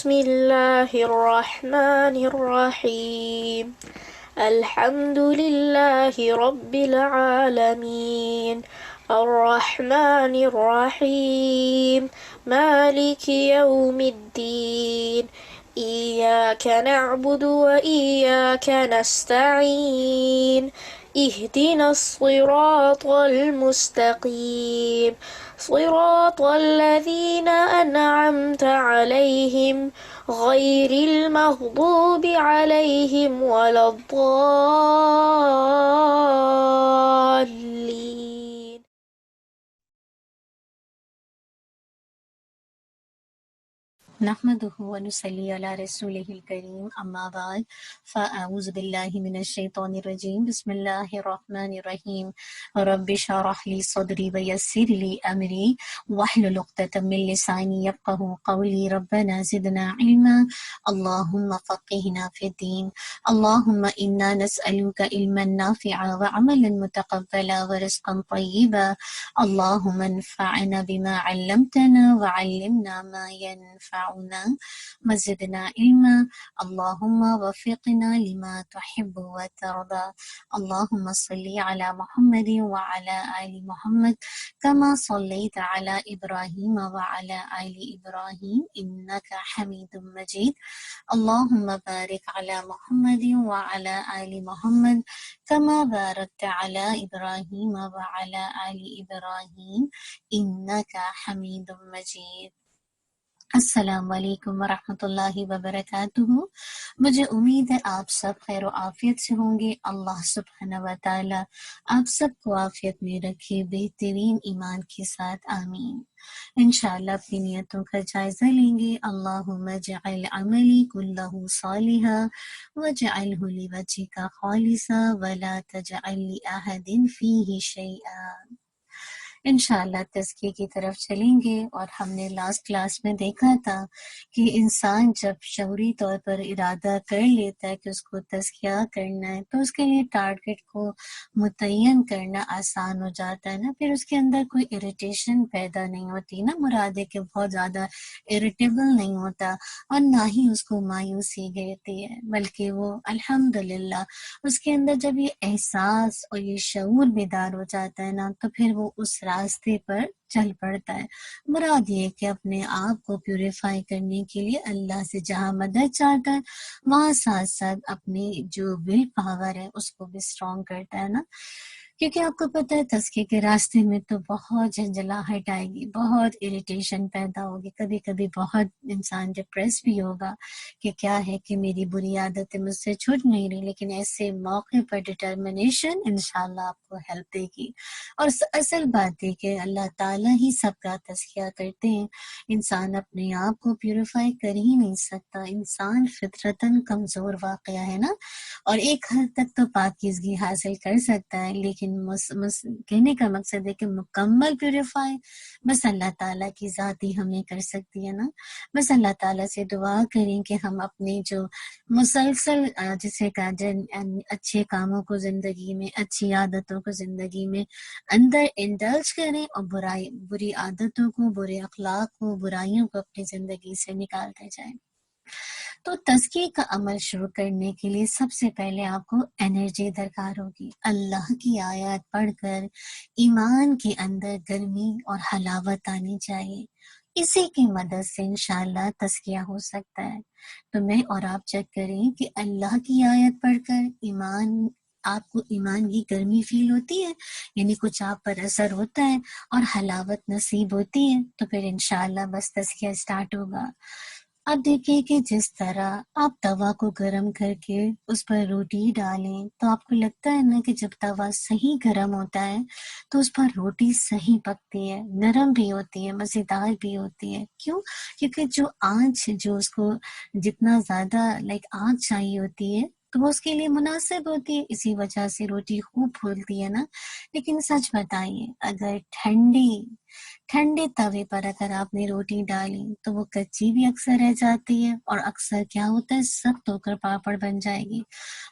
بسم الله الرحمن الرحيم الحمد لله رب العالمين الرحمن الرحيم مالك يوم الدين إياك نعبد وإياك نستعين اهدنا الصراط المستقيم صراط الذين أنعمت عليهم غير المغضوب عليهم ولا الضالين. نحمده ونصلي على رسوله الكريم اما بعد فاعوذ بالله من الشيطان الرجيم بسم الله الرحمن الرحيم رب اشرح لي صدري ويسر لي امري واحلل عقدة من لساني يفقهوا قولي ربنا زدنا علما اللهم فقهنا في الدين اللهم انا نسألك علما نافعا وعملا متقبلا ورزقا طيبا اللهم انفعنا بما علمتنا وعلمنا ما ينفعنا وزدنا علما اللهم وفقنا لما تحب وترضى اللهم صل على محمد وعلى آل محمد كما صليت على إبراهيم وعلى آل إبراهيم إنك حميد مجيد اللهم بارك على محمد وعلى آل محمد كما باركت على إبراهيم وعلى آل إبراهيم إنك حميد مجيد. السلام علیکم ورحمۃ اللہ وبرکاتہ. مجھے امید ہے آپ سب خیر و عافیت سے ہوں گے. اللہ سبحانہ و تعالی آپ سب کو عافیت میں رکھے، بہترین ایمان کے ساتھ، آمین. انشاءاللہ اپنی نیتوں کا جائزہ لیں گے. اللہم اجعل عملی کلہ صالحا واجعلہ لوجہک خالصا ولا تجعل لأحد فیہ شیئا. انشاءاللہ تزکیے کی طرف چلیں گے. اور ہم نے لاسٹ کلاس میں دیکھا تھا کہ انسان جب شعوری طور پر ارادہ کر لیتا ہے کہ اس کو تزکیہ کرنا ہے تو اس کے لیے ٹارگٹ کو متعین کرنا آسان ہو جاتا ہے نا. پھر اس کے اندر کوئی اریٹیشن پیدا نہیں ہوتی نا، مراد ہے کہ بہت زیادہ اریٹیبل نہیں ہوتا اور نہ ہی اس کو مایوسی گرتی ہے، بلکہ وہ الحمدللہ اس کے اندر جب یہ احساس اور یہ شعور بیدار ہو جاتا ہے نا تو پھر وہ اس راستے پر چل پڑتا ہے. مراد یہ کہ اپنے آپ کو پیوریفائی کرنے کے لیے اللہ سے جہاں مدد چاہتا ہے وہاں ساتھ ساتھ اپنی جو ول پاور ہے اس کو بھی اسٹرانگ کرتا ہے نا. کیونکہ آپ کو پتہ ہے تزکیے کے راستے میں تو بہت جھنجھلاہٹ آئے گی، بہت اریٹیشن پیدا ہوگی، کبھی کبھی بہت انسان ڈپریس بھی ہوگا کہ کیا ہے کہ میری بری عادتیں مجھ سے چھوٹ نہیں رہی. لیکن ایسے موقع پر ڈٹرمنیشن انشاءاللہ آپ کو ہیلپ دے گی. اور اصل بات ہے کہ اللہ تعالیٰ ہی سب کا تزکیہ کرتے ہیں. انسان اپنے آپ کو پیوریفائی کر ہی نہیں سکتا. انسان فطرتاً کمزور واقعہ ہے نا، اور ایک حد تک تو پاکیزگی حاصل کر سکتا ہے، لیکن کہنے کا مقصد ہے کہ مکمل پیوریفائی بس اللہ تعالیٰ کی ذات ہی ہمیں کر سکتی ہے نا. بس اللہ تعالیٰ سے دعا کریں کہ ہم اپنے جو مسلسل جسے کہا جائے اچھے کاموں کو زندگی میں، اچھی عادتوں کو زندگی میں اندر انڈلج کریں اور بری عادتوں کو، برے اخلاق کو، برائیوں کو اپنی زندگی سے نکالتے جائیں. تو تزکیے کا عمل شروع کرنے کے لیے سب سے پہلے آپ کو انرجی درکار ہوگی. اللہ کی آیات پڑھ کر ایمان کے اندر گرمی اور حلاوت آنی چاہیے. اسی کی مدد سے انشاءاللہ تزکیہ ہو سکتا ہے. تو میں اور آپ چیک کریں کہ اللہ کی آیت پڑھ کر آپ کو ایمان کی گرمی فیل ہوتی ہے، یعنی کچھ آپ پر اثر ہوتا ہے اور حلاوت نصیب ہوتی ہے، تو پھر انشاءاللہ بس تزکیہ سٹارٹ ہوگا. اب دیکھیں کہ جس طرح آپ توا کو گرم کر کے اس پر روٹی ڈالیں تو آپ کو لگتا ہے نا کہ جب توا صحیح گرم ہوتا ہے تو اس پر روٹی صحیح پکتی ہے، نرم بھی ہوتی ہے، مزیدار بھی ہوتی ہے. کیوں؟ کیونکہ جو آنچ جو اس کو جتنا زیادہ آنچ چاہیے ہوتی ہے تو وہ اس کے لیے مناسب ہوتی ہے، اسی وجہ سے روٹی خوب پھولتی ہے نا. لیکن سچ بتائیے، اگر ٹھنڈے توے پر اگر آپ نے روٹی ڈالی تو وہ کچی بھی اکثر رہ جاتی ہے، اور اکثر کیا ہوتا ہے سخت ہو کر پاپڑ بن جائے گی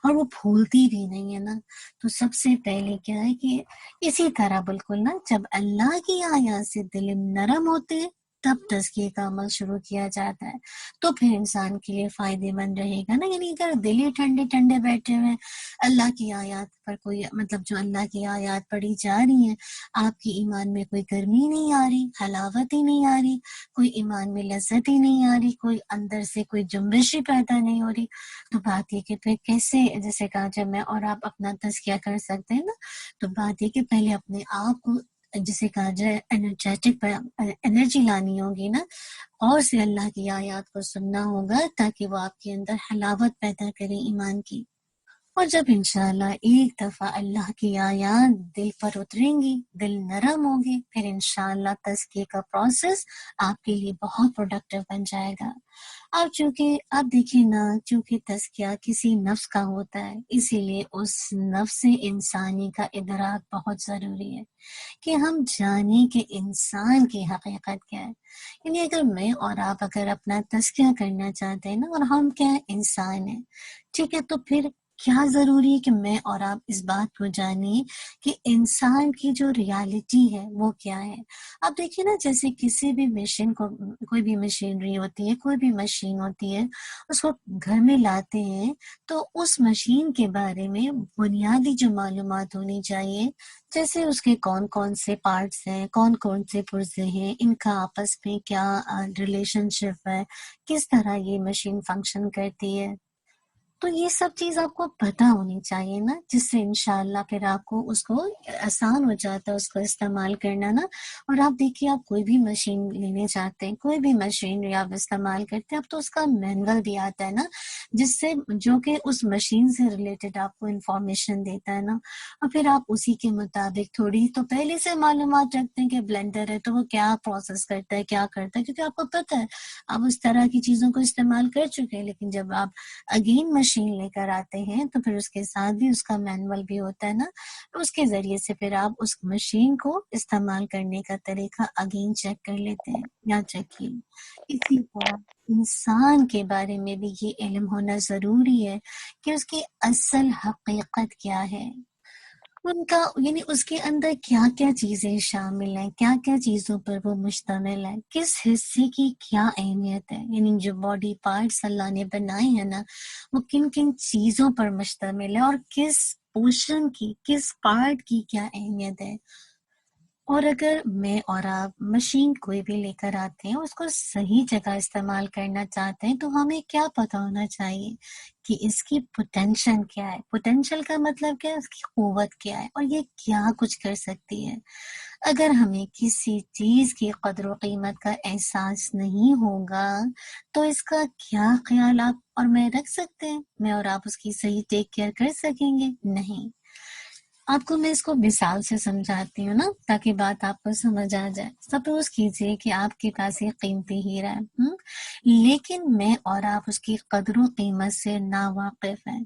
اور وہ پھولتی بھی نہیں ہے نا. تو سب سے پہلے کیا ہے کہ اسی طرح بالکل نا، جب اللہ کی آیات سے دل نرم ہوتے ہیں تب تزکیے کا عمل شروع کیا جاتا ہے، تو پھر انسان کے لیے فائدے مند رہے گا نا۔ یعنی اگر دل ہی ٹھنڈے ٹھنڈے بیٹھے ہوئے اللہ کی آیات پر کوئی مطلب جو اللہ کی آیات پڑھی جا رہی ہیں، آپ کی ایمان میں کوئی گرمی نہیں آ رہی، حلاوت ہی نہیں آ رہی، کوئی ایمان میں لذت ہی نہیں آ رہی، کوئی اندر سے کوئی جنبش ہی پیدا نہیں ہو رہی، تو بات یہ کہ پھر کیسے، جیسے کہا جب میں اور آپ اپنا تزکیہ کر سکتے ہیں نا، تو بات یہ کہ پہلے اپنے آپ کو جسے کہا جائے انرجیٹک انرجی لانی ہوگی نا، اور سے اللہ کی آیات کو سننا ہوگا تاکہ وہ آپ کے اندر حلاوت پیدا کرے ایمان کی۔ اور جب انشاءاللہ ایک دفعہ اللہ کی آیات دل پر اتریں گی، دل نرم ہوگی، پھر انشاءاللہ تزکیے کا پروسیس آپ کے لیے بہت پروڈکٹیو بن جائے گا۔ اب چونکہ آپ دیکھیں نا، چونکہ تزکیہ کسی نفس کا ہوتا ہے، اسی لیے اس نفس انسانی کا ادراک بہت ضروری ہے کہ ہم جانیں کہ انسان کی حقیقت کیا ہے۔ یعنی اگر میں اور آپ اگر اپنا تزکیہ کرنا چاہتے ہیں نا، اور ہم کیا ہے، انسان ہیں، ٹھیک ہے، تو پھر کیا ضروری ہے کہ میں اور آپ اس بات کو جانیں کہ انسان کی جو ریالٹی ہے وہ کیا ہے۔ اب دیکھیے نا، جیسے کسی بھی مشین کو، کوئی بھی مشینری ہوتی ہے، کوئی بھی مشین ہوتی ہے، اس کو گھر میں لاتے ہیں تو اس مشین کے بارے میں بنیادی جو معلومات ہونی چاہیے، جیسے اس کے کون کون سے پارٹس ہیں، کون کون سے پرزے ہیں، ان کا آپس میں کیا ریلیشن شپ ہے، کس طرح یہ مشین فنکشن کرتی ہے، تو یہ سب چیز آپ کو پتہ ہونی چاہیے نا، جس سے انشاءاللہ پھر آپ کو اس کو آسان ہو جاتا ہے اس کو استعمال کرنا نا۔ اور آپ دیکھیے، آپ کوئی بھی مشین لینے چاہتے ہیں، کوئی بھی مشین آپ استعمال کرتے ہیں، اب تو اس کا مینول بھی آتا ہے نا، جس سے جو کہ اس مشین سے ریلیٹڈ آپ کو انفارمیشن دیتا ہے نا، اور پھر آپ اسی کے مطابق تھوڑی تو پہلے سے معلومات رکھتے ہیں کہ بلینڈر ہے تو وہ کیا پروسیس کرتا ہے، کیا کرتا ہے، کیونکہ آپ کو پتہ ہے آپ اس طرح کی چیزوں کو استعمال کر چکے ہیں۔ لیکن جب آپ اگین مشین لے کر آتے ہیں تو پھر اس کے ساتھ بھی اس کا مینول بھی ہوتا ہے نا، تو اس کے ذریعے سے پھر آپ اس مشین کو استعمال کرنے کا طریقہ اگین چیک کر لیتے ہیں، یا چیک کیے۔ اسی طرح انسان کے بارے میں بھی یہ علم ہونا ضروری ہے کہ اس کی اصل حقیقت کیا ہے، ان کا یعنی اس کے اندر کیا کیا چیزیں شامل ہیں، کیا کیا چیزوں پر وہ مشتمل ہے، کس حصے کی کیا اہمیت ہے، یعنی جو باڈی پارٹس اللہ نے بنائے ہیں نا، وہ کن کن چیزوں پر مشتمل ہے، اور کس پورشن کی، کس پارٹ کی کیا اہمیت ہے۔ اور اگر میں اور آپ مشین کوئی بھی لے کر آتے ہیں، اس کو صحیح جگہ استعمال کرنا چاہتے ہیں، تو ہمیں کیا پتہ ہونا چاہیے کہ اس کی پوٹینشل کیا ہے۔ پوٹینشل کا مطلب کیا ہے، اس کی قوت کیا ہے، اور یہ کیا کچھ کر سکتی ہے۔ اگر ہمیں کسی چیز کی قدر و قیمت کا احساس نہیں ہوگا تو اس کا کیا خیال آپ اور میں رکھ سکتے ہیں، میں اور آپ اس کی صحیح ٹیک کیئر کر سکیں گے؟ نہیں۔ آپ کو میں اس کو مثال سے سمجھاتی ہوں نا، تاکہ بات آپ کو سمجھ آ جائے۔ سپوز کیجئے کہ آپ کے پاس ایک قیمتی ہیرا ہے، لیکن میں اور آپ اس کی قدر و قیمت سے ناواقف ہیں۔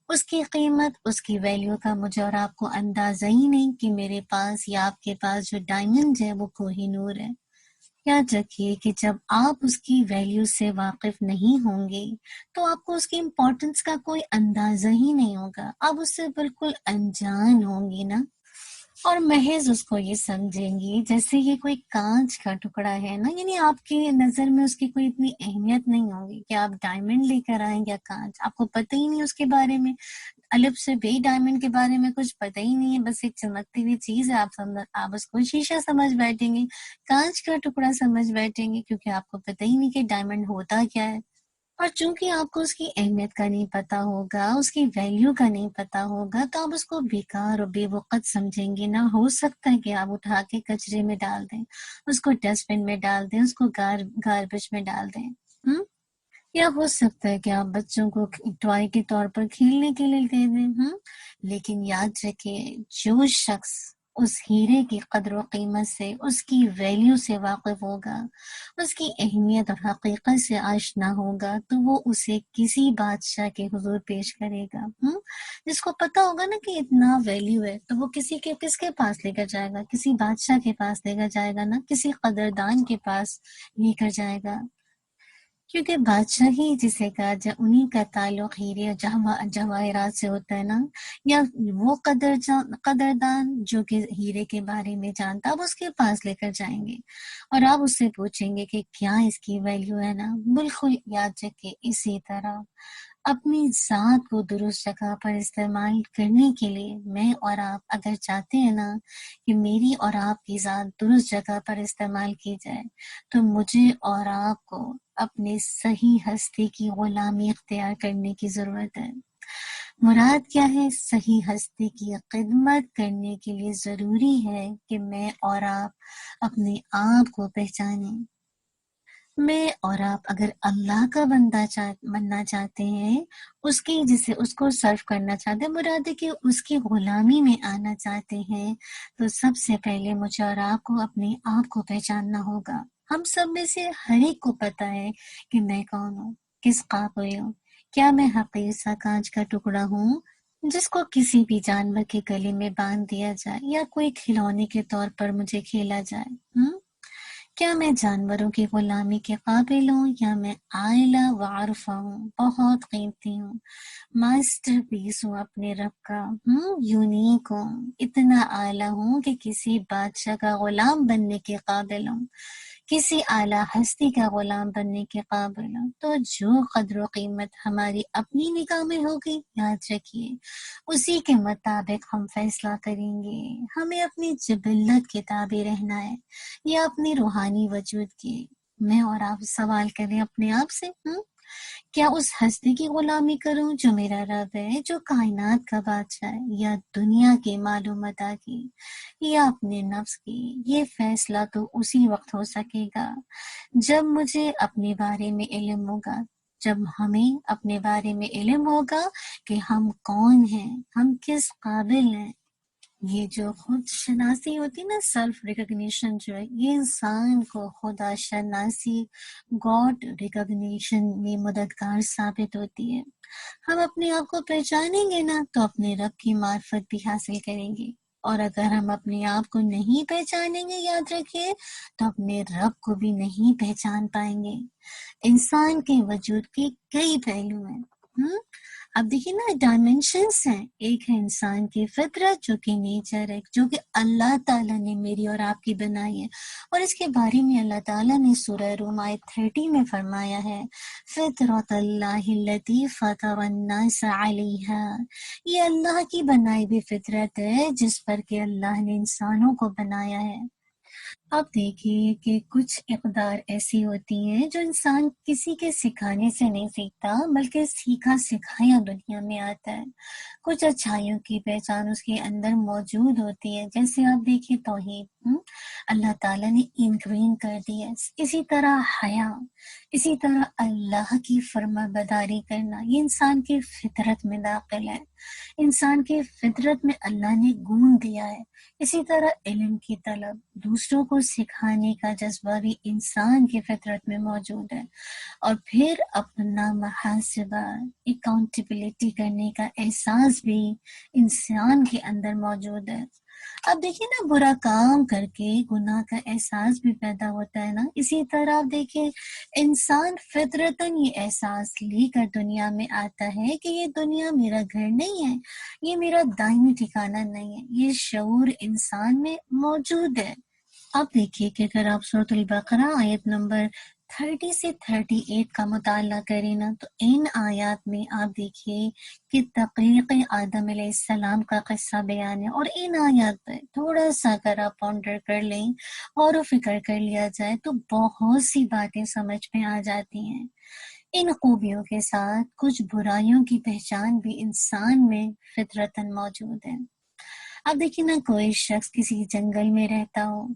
اس کی قیمت، اس کی ویلیو کا مجھے اور آپ کو اندازہ ہی نہیں کہ میرے پاس یا آپ کے پاس جو ڈائمنڈ ہے وہ کوہ نور ہے۔ یاد رکھیے کہ جب آپ اس کی ویلیو سے واقف نہیں ہوں گے تو آپ کو اس کی امپورٹنس کا کوئی اندازہ ہی نہیں ہوگا، آپ اس سے بالکل انجان ہوں گی نا، اور محض اس کو یہ سمجھیں گی جیسے یہ کوئی کانچ کا ٹکڑا ہے نا، یعنی آپ کی نظر میں اس کی کوئی اتنی اہمیت نہیں ہوگی کہ آپ ڈائمنڈ لے کر آئیں یا کانچ، آپ کو پتہ ہی نہیں اس کے بارے میں، الف سے بے ڈائمنڈ کے بارے میں کچھ پتہ ہی نہیں ہے، بس ایک چمکتی ہوئی چیز ہے، آپ اس کو شیشہ سمجھ بیٹھیں گے، کانچ کا ٹکڑا سمجھ بیٹھیں گے، کیونکہ آپ کو پتہ ہی نہیں کہ ڈائمنڈ ہوتا کیا ہے۔ اور چونکہ آپ کو اس کی اہمیت کا نہیں پتا ہوگا، اس کی ویلیو کا نہیں پتا ہوگا، تو آپ اس کو بیکار اور بے وقت سمجھیں گے نا۔ ہو سکتا ہے کہ آپ اٹھا کے کچرے میں ڈال دیں، اس کو ڈسٹ بن میں ڈال دیں، اس کو گاربیج میں ڈال دیں، یا ہو سکتا ہے کہ آپ بچوں کو ٹوائے کے طور پر کھیلنے کے لیے دے دیں۔ لیکن یاد رکھیں، جو شخص اس ہیرے کی قدر و قیمت سے، اس کی ویلیو سے واقف ہوگا، اس کی اہمیت اور حقیقت سے آشنا ہوگا، تو وہ اسے کسی بادشاہ کے حضور پیش کرے گا۔ جس کو پتا ہوگا نا کہ اتنا ویلیو ہے، تو وہ کس کے پاس لے کر جائے گا؟ کسی بادشاہ کے پاس لے کر جائے گا نا، کسی قدردان کے پاس لے کر جائے گا۔ کیونکہ بادشاہی جسے کہا جائے انہی کا تعلق ہیرے اور جواہرات سے ہوتا ہے نا، یا وہ قدردان جو کہ ہیرے کے بارے میں جانتا، آپ اس کے پاس لے کر جائیں گے اور آپ اس سے پوچھیں گے کہ کیا اس کی ویلیو ہے نا، بالکل یاد رکھے اسی طرح اپنی ذات کو درست جگہ پر استعمال کرنے کے لیے میں اور آپ اگر چاہتے ہیں نا کہ میری اور آپ کی ذات درست جگہ پر استعمال کی جائے، تو مجھے اور آپ کو اپنے صحیح ہستی کی غلامی اختیار کرنے کی ضرورت ہے۔ مراد کیا ہے؟ صحیح ہستی کی خدمت کرنے کے لیے ضروری ہے کہ میں اور آپ اپنے آپ کو پہچانیں۔ میں اور آپ اگر اللہ کا بننا چاہتے ہیں، اس کو سرو کرنا چاہتے ہیں، مراد ہے کہ اس کی غلامی میں آنا چاہتے ہیں، تو سب سے پہلے مجھے اور آپ کو اپنے آپ کو پہچاننا ہوگا۔ ہم سب میں سے ہر ایک کو پتا ہے کہ میں کون ہوں، کس قابل ہوں۔ کیا میں حقیر سا کانچ کا ٹکڑا ہوں جس کو کسی بھی جانور کے گلے میں باندھ دیا جائے یا کوئی کھلونے کے طور پر مجھے کھیلا جائے؟ کیا میں جانوروں کی غلامی کے قابل ہوں یا میں عائلہ وعرفہ ہوں، بہت قیمتی ہوں، ماسٹر پیس ہوں اپنے رب کا، یونیک ہوں، اتنا اعلیٰ ہوں کہ کسی بادشاہ کا غلام بننے کے قابل ہوں، کسی اعلیٰ ہستی کا غلام بننے کے قابل ہوں؟ تو جو قدر و قیمت ہماری اپنی نگاہ میں ہوگی، یاد رکھیے اسی کے مطابق ہم فیصلہ کریں گے۔ ہمیں اپنی جبلت کے تابع رہنا ہے یا اپنی روحانی وجود کی؟ میں اور آپ سوال کریں اپنے آپ سے، کیا اس ہستی کی غلامی کروں جو میرا رب ہے، جو کائنات کا بادشاہ ہے، یا دنیا کی معلومات کی، یا اپنے نفس کی؟ یہ فیصلہ تو اسی وقت ہو سکے گا جب مجھے اپنے بارے میں علم ہوگا، جب ہمیں اپنے بارے میں علم ہوگا کہ ہم کون ہیں، ہم کس قابل ہیں۔ یہ جو خود شناسی ہوتی نا، سیلف ریکگنیشن جو ہے، یہ انسان کو خدا شناسی، گاڈ ریکگنیشن میں مددگار ثابت ہوتی ہے۔ ہم اپنے آپ کو پہچانیں گے نا تو اپنے رب کی معرفت بھی حاصل کریں گے، اور اگر ہم اپنے آپ کو نہیں پہچانیں گے، یاد رکھیے، تو اپنے رب کو بھی نہیں پہچان پائیں گے۔ انسان کے وجود کے کئی پہلو ہیں، اب دیکھیے نا، ڈائمینشنز ہیں۔ ایک ہے انسان کی فطرت جو کہ نیچر ہے، جو کہ اللہ تعالیٰ نے میری اور آپ کی بنائی ہے، اور اس کے بارے میں اللہ تعالیٰ نے سورہ روم آیت 30 میں فرمایا ہے، فطرت اللہ التی فطر الناس علیہا، یہ اللہ کی بنائی ہوئی فطرت ہے جس پر کہ اللہ نے انسانوں کو بنایا ہے۔ اب دیکھیے کہ کچھ اقدار ایسی ہوتی ہیں جو انسان کسی کے سکھانے سے نہیں سیکھتا، بلکہ سیکھا سکھایا دنیا میں آتا ہے۔ کچھ اچھائیوں کی پہچان اس کے اندر موجود ہوتی ہے، جیسے آپ دیکھیے توحید، اللہ تعالیٰ نے انگرین کر دی ہے۔ اسی طرح حیا، اسی طرح اللہ کی فرما برداری کرنا، یہ انسان کی فطرت میں داخل ہے، انسان کی فطرت میں اللہ نے گون دیا ہے۔ اسی طرح علم کی طلب، دوسروں کو سکھانے کا جذبہ بھی انسان کی فطرت میں موجود ہے، اور پھر اپنا محاسبہ، اکاؤنٹیبلٹی کرنے کا احساس بھی انسان کے اندر موجود ہے۔ اب دیکھیے نا، برا کام کر کے گناہ کا احساس بھی پیدا ہوتا ہے نا، اسی طرح آپ دیکھیں انسان فطرتاً یہ احساس لے کر دنیا میں آتا ہے کہ یہ دنیا میرا گھر نہیں ہے، یہ میرا دائمی ٹھکانہ نہیں ہے، یہ شعور انسان میں موجود ہے۔ اب دیکھیے کہ اگر آپ سورۃ البقرہ آیت نمبر 30 سے 38 کا مطالعہ کریں نا، تو ان آیات میں آپ دیکھیے کہ تخلیق آدم علیہ السلام کا قصہ بیان ہے، اور ان آیات پر تھوڑا سا اگر آپ پونڈر کر لیں اور فکر کر لیا جائے تو بہت سی باتیں سمجھ میں آ جاتی ہیں۔ ان خوبیوں کے ساتھ کچھ برائیوں کی پہچان بھی انسان میں فطرتاً موجود ہے۔ اب دیکھیے نا، کوئی شخص کسی جنگل میں رہتا ہو،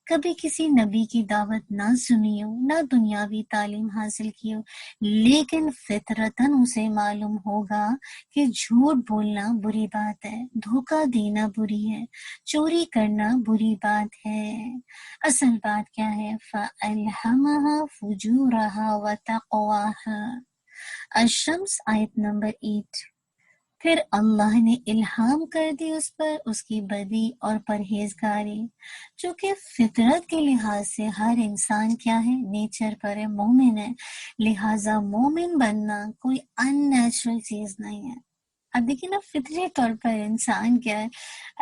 کبھی کسی نبی کی دعوت نہ سنی ہو، نہ دنیاوی تعلیم حاصل کی ہو، لیکن فطرتاً اسے معلوم ہوگا کہ جھوٹ بولنا بری بات ہے، دھوکہ دینا بری ہے، چوری کرنا بری بات ہے۔ اصل بات کیا ہے؟ فَأَلْهَمَهَا فُجُورَهَا وَتَقْوَاهَا، الشمس آیت نمبر 8۔ پھر اللہ نے الہام کر دی اس پر اس کی بدی اور پرہیزگاری، چونکہ فطرت کے لحاظ سے ہر انسان کیا ہے، نیچر پر ہے، مومن ہے، لہٰذا مومن بننا کوئی ان نیچرل چیز نہیں ہے۔ اب دیکھیں نا، فطری طور پر انسان کیا ہے،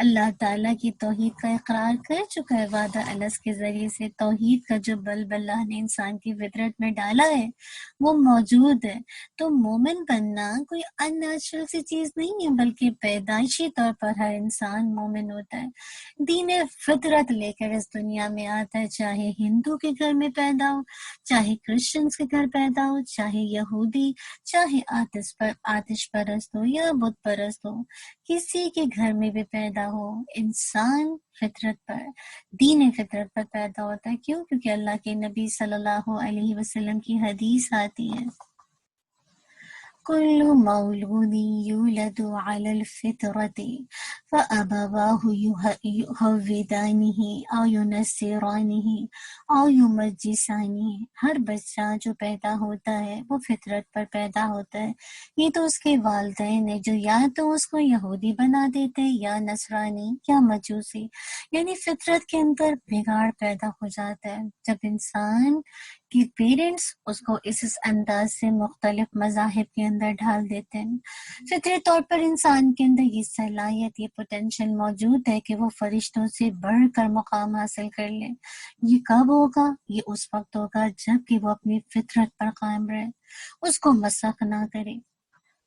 اللہ تعالیٰ کی توحید کا اقرار کر چکا ہے، وعدہ الست کے ذریعے سے توحید کا جو بلب اللہ نے انسان کی فطرت میں ڈالا ہے وہ موجود ہے۔ تو مومن بننا کوئی ان نیچرل سی چیز نہیں ہے، بلکہ پیدائشی طور پر ہر انسان مومن ہوتا ہے، دین فطرت لے کر اس دنیا میں آتا ہے، چاہے ہندو کے گھر میں پیدا ہو، چاہے کرسچنز کے گھر پیدا ہو، چاہے یہودی، چاہے آتش پرست ہو یا بت پرست ہو، کسی کے گھر میں بھی پیدا ہو، انسان فطرت پر، دین فطرت پر پیدا ہوتا ہے۔ کیوں؟ کیونکہ اللہ کے نبی صلی اللہ علیہ وسلم کی حدیث آتی ہے، كل مولود يولد على الفطرة فأبواه يهودانه أو ينصرانه أو يمجسانه۔ ہر بچہ جو پیدا ہوتا ہے وہ فطرت پر پیدا ہوتا ہے، یہ تو اس کے والدین ہیں جو یا تو اس کو یہودی بنا دیتے ہیں یا نصرانی یا مجوسی، یعنی فطرت کے اندر بگاڑ پیدا ہو جاتا ہے جب انسان کہ پیرنٹس اس کو اس انداز سے مختلف مذاہب کے اندر ڈھال دیتے ہیں۔ فطری طور پر انسان کے اندر یہ صلاحیت، یہ پوٹینشیل موجود ہے کہ وہ فرشتوں سے بڑھ کر مقام حاصل کر لے۔ یہ کب ہوگا؟ یہ اس وقت ہوگا جب کہ وہ اپنی فطرت پر قائم رہے، اس کو مسخ نہ کرے۔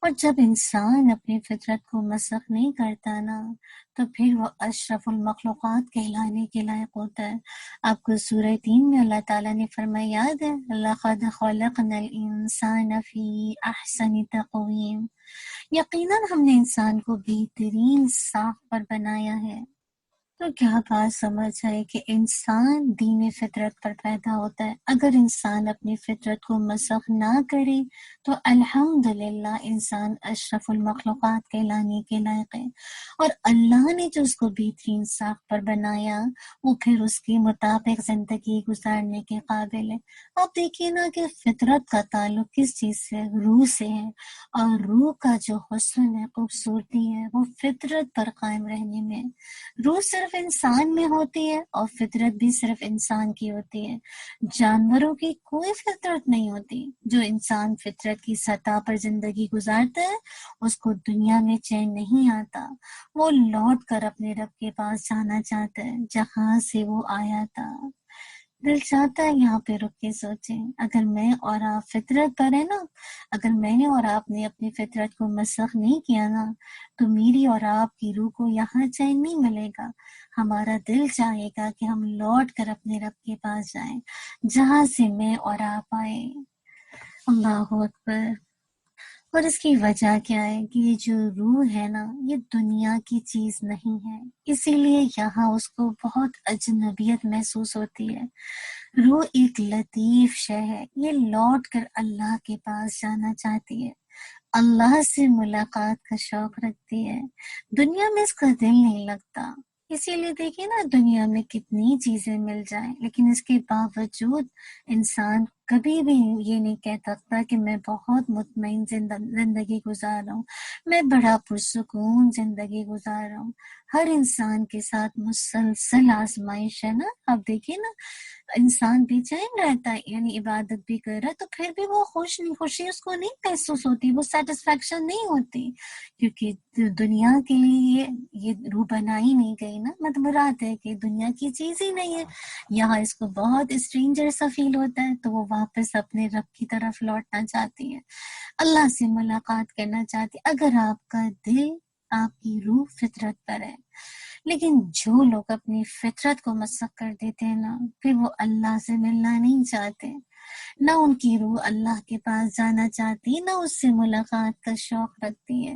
اور جب انسان اپنی فطرت کو مسخ نہیں کرتا نا، تو پھر وہ اشرف المخلوقات کہلانے کے لائق ہوتا ہے۔ آپ کو سورہ 3 میں اللہ تعالیٰ نے فرمایا یاد ہے، لَقَدْ خَلَقْنَا الْإِنسَانَ فِي أَحْسَنِ تَقْوِيمٍ، یقیناً ہم نے انسان کو بہترین ساخت پر بنایا ہے۔ تو کیا بات سمجھ آئے کہ انسان دین فطرت پر پیدا ہوتا ہے۔ اگر انسان اپنی فطرت کو مسخ نہ کرے تو الحمدللہ انسان اشرف المخلوقات کہلانے کے لائق ہے، اور اللہ نے جو اس کو بہترین ساخت پر بنایا وہ پھر اس کے مطابق زندگی گزارنے کے قابل ہے۔ آپ دیکھیے نا کہ فطرت کا تعلق کس چیز سے؟ روح سے ہے، اور روح کا جو حسن ہے، خوبصورتی ہے، وہ فطرت پر قائم رہنے میں ہے۔ روح صرف انسان میں ہوتی ہے اور فطرت بھی صرف انسان کی ہوتی ہے، جانوروں کی کوئی فطرت نہیں ہوتی۔ جو انسان فطرت کی سطح پر زندگی گزارتا ہے اس کو دنیا میں چین نہیں آتا، وہ لوٹ کر اپنے رب کے پاس جانا چاہتا ہے جہاں سے وہ آیا تھا۔ دل چاہتا ہے یہاں پہ رک کے سوچیں، اگر میں اور آپ فطرت پر ہے نا، اگر میں نے اور آپ نے اپنی فطرت کو مسخ نہیں کیا نا، تو میری اور آپ کی روح کو یہاں چین نہیں ملے گا۔ ہمارا دل چاہے گا کہ ہم لوٹ کر اپنے رب کے پاس جائیں جہاں سے میں اور آپ آئے۔ اللہ اکبر۔ اور اس کی وجہ کیا ہے کہ یہ جو روح ہے نا، یہ دنیا کی چیز نہیں ہے، اسی لیے یہاں اس کو بہت اجنبیت محسوس ہوتی ہے۔ روح ایک لطیف شے ہے، یہ لوٹ کر اللہ کے پاس جانا چاہتی ہے، اللہ سے ملاقات کا شوق رکھتی ہے۔ دنیا میں اس کا دل نہیں لگتا، اسی لیے دیکھیے نا دنیا میں کتنی چیزیں مل جائیں لیکن اس کے باوجود انسان کبھی بھی یہ نہیں کہہ سکتا کہ میں بہت مطمئن زندگی گزار رہا ہوں، میں بڑا پرسکون زندگی گزار رہا ہوں۔ ہر انسان کے ساتھ مسلسل آزمائش ہے نا۔ آپ دیکھیے نا، انسان بے چین رہتا ہے، یعنی عبادت بھی کر رہا ہے تو پھر بھی وہ خوشی اس کو نہیں محسوس ہوتی، وہ سیٹسفیکشن نہیں ہوتی، کیونکہ دنیا کے لیے یہ روح بنائی نہیں گئی نا۔ مراد ہے کہ دنیا کی چیز ہی نہیں ہے، یہاں اس کو بہت اسٹرینجر سا فیل ہوتا ہے تو وہ واپس اپنے رب کی طرف لوٹنا چاہتی ہے، اللہ سے ملاقات کرنا چاہتی ہے، اگر آپ کا دل، آپ کی روح فطرت پر ہے۔ لیکن جو لوگ اپنی فطرت کو مسخ کر دیتے ہیں نا، پھر وہ اللہ سے ملنا نہیں چاہتے، نہ ان کی روح اللہ کے پاس جانا چاہتی، نہ اس سے ملاقات کا شوق رکھتی ہے۔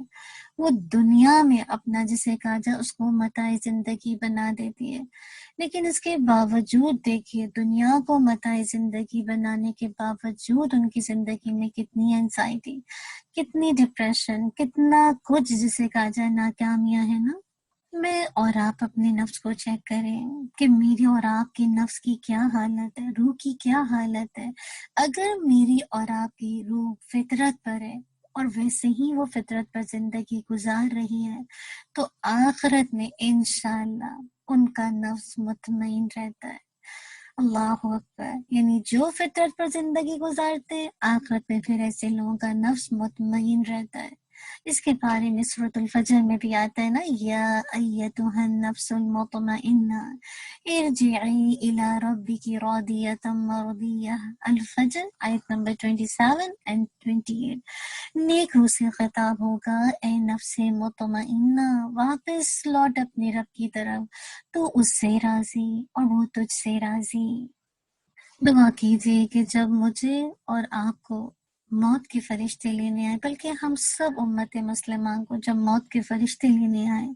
وہ دنیا میں اپنا، جسے کہا جائے، اس کو متاع زندگی بنا دیتی ہے۔ لیکن اس کے باوجود دیکھیے، دنیا کو متاع زندگی بنانے کے باوجود ان کی زندگی میں کتنی انزائٹی، کتنی ڈپریشن، کتنا کچھ جسے کہا جائے ناکامیاں ہیں نا۔ میں اور آپ اپنے نفس کو چیک کریں کہ میری اور آپ کی نفس کی کیا حالت ہے، روح کی کیا حالت ہے۔ اگر میری اور آپ کی روح فطرت پر ہے اور ویسے ہی وہ فطرت پر زندگی گزار رہی ہے تو آخرت میں انشاءاللہ ان کا نفس مطمئن رہتا ہے۔ اللہ اکبر، یعنی جو فطرت پر زندگی گزارتے ہیں آخرت میں پھر ایسے لوگوں کا نفس مطمئن رہتا ہے۔ اس کے بارے میں سورۃ الفجر میں بھی آتا ہے نا، یا ایتھا النفس المطمئنہ ارجعی الی ربک راضیۃ مرضیہ، الفجر آیت نمبر 27 and 28۔ نیک روح سے خطاب ہوگا، اے نفس مطمئنہ واپس لوٹ اپنے رب کی طرف، تو اس سے راضی اور وہ تجھ سے راضی۔ دعا کیجیے کہ جب مجھے اور آپ کو موت کے فرشتے لینے آئے، بلکہ ہم سب امت مسلمان کو جب موت کے فرشتے لینے آئے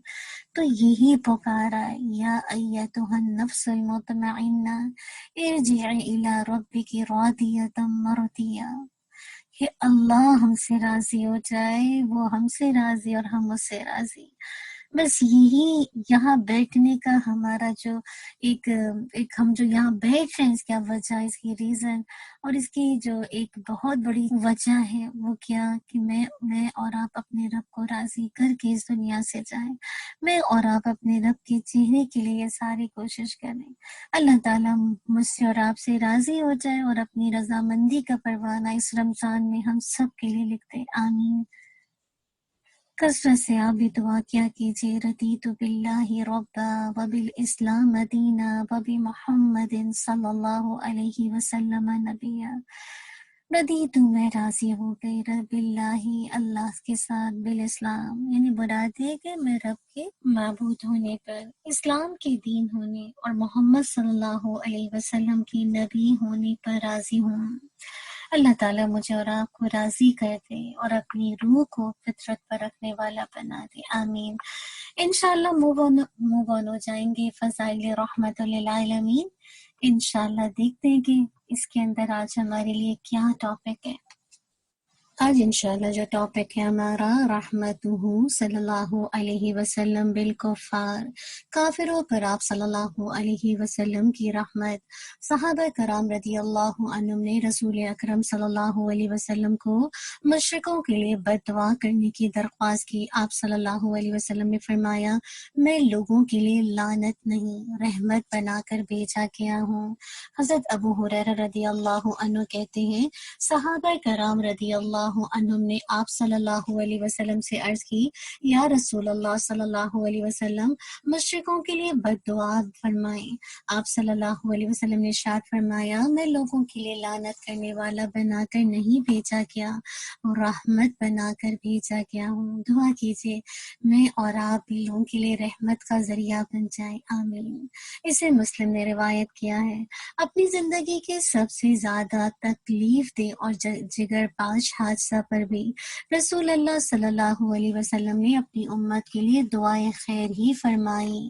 تو یہی پکارا ہے، یا ایتھا النفس المطمئنہ ارجعی الی ربک راضیۃ مرضیہ، کہ اللہ ہم سے راضی ہو جائے، وہ ہم سے راضی اور ہم اس سے راضی۔ بس یہی یہاں بیٹھنے کا ہمارا جو ایک ہم جو یہاں بیٹھ رہے ہیں، اس کا وجہ، اس کی ریزن اور اس کی جو ایک بہت بڑی وجہ ہے وہ کیا، کہ میں اور آپ اپنے رب کو راضی کر کے اس دنیا سے جائیں، میں اور آپ اپنے رب کے چہرے کے لیے ساری کوشش کریں، اللہ تعالیٰ مجھ سے اور آپ سے راضی ہو جائے اور اپنی رضامندی کا پروانہ اس رمضان میں ہم سب کے لیے لکھ دے، آمین۔ کثرت سے آپ بھی دعا کیا کیجیے، رضیت باللہ ربا وبالاسلام دینا وبمحمد صلی اللہ علیہ وسلم نبیا۔ رضیت، میں راضی ہو گئی، رب اللہ، اللہ کے ساتھ، بالاسلام یعنی مراد ہے کہ میں رب کے معبود ہونے پر، اسلام کے دین ہونے اور محمد صلی اللہ علیہ وسلم کی نبی ہونے پر راضی ہوں۔ اللہ تعالیٰ مجھے اور آپ کو راضی کر دے اور اپنی روح کو فطرت پر رکھنے والا بنا دے، آمین۔ انشاءاللہ موو آن ہو جائیں گے فضائل رحمت للعالمین۔ انشاءاللہ دیکھتے ہیں کہ اس کے اندر آج ہمارے لیے کیا ٹاپک ہے۔ آج انشاءاللہ جو ٹاپک ہے ہمارا، رحمتہ صلی اللہ علیہ وسلم بالکفار، کافروں پر آپ صلی اللہ علیہ وسلم کی رحمت۔ صحابہ کرام رضی اللہ عنہم نے رسول اکرم صلی اللہ علیہ وسلم کو مشرکوں کے لیے بد دعا کرنے کی درخواست کی۔ آپ صلی اللہ علیہ وسلم نے فرمایا، میں لوگوں کے لیے لعنت نہیں رحمت بنا کر بھیجا گیا ہوں۔ حضرت ابو ہریرہ رضی اللہ عنہ کہتے ہیں، صحابہ کرام رضی اللہ عنہم نے آپ صلی اللہ علیہ وسلم سے عرض کی، یا رسول اللہ صلی اللہ علیہ وسلم، مشرکوں کے لیے بد دعا فرمائیں۔ آپ صلی اللہ علیہ وسلم نے ارشاد فرمایا، میں لوگوں کے لیے لعنت کرنے والا بنا کر نہیں بھیجا گیا، رحمت بنا کر بھیجا گیا ہوں۔ دعا کیجیے میں اور آپ بھی لوگوں کے لیے رحمت کا ذریعہ بن جائیں، آمین۔ اسے مسلم نے روایت کیا ہے، اپنی زندگی کے سب سے زیادہ تکلیف دہ اور جگر پاش حادثہ پر بھی رسول اللہ صلی اللہ علیہ وسلم نے اپنی امت کے لیے دعائیں خیر ہی فرمائی۔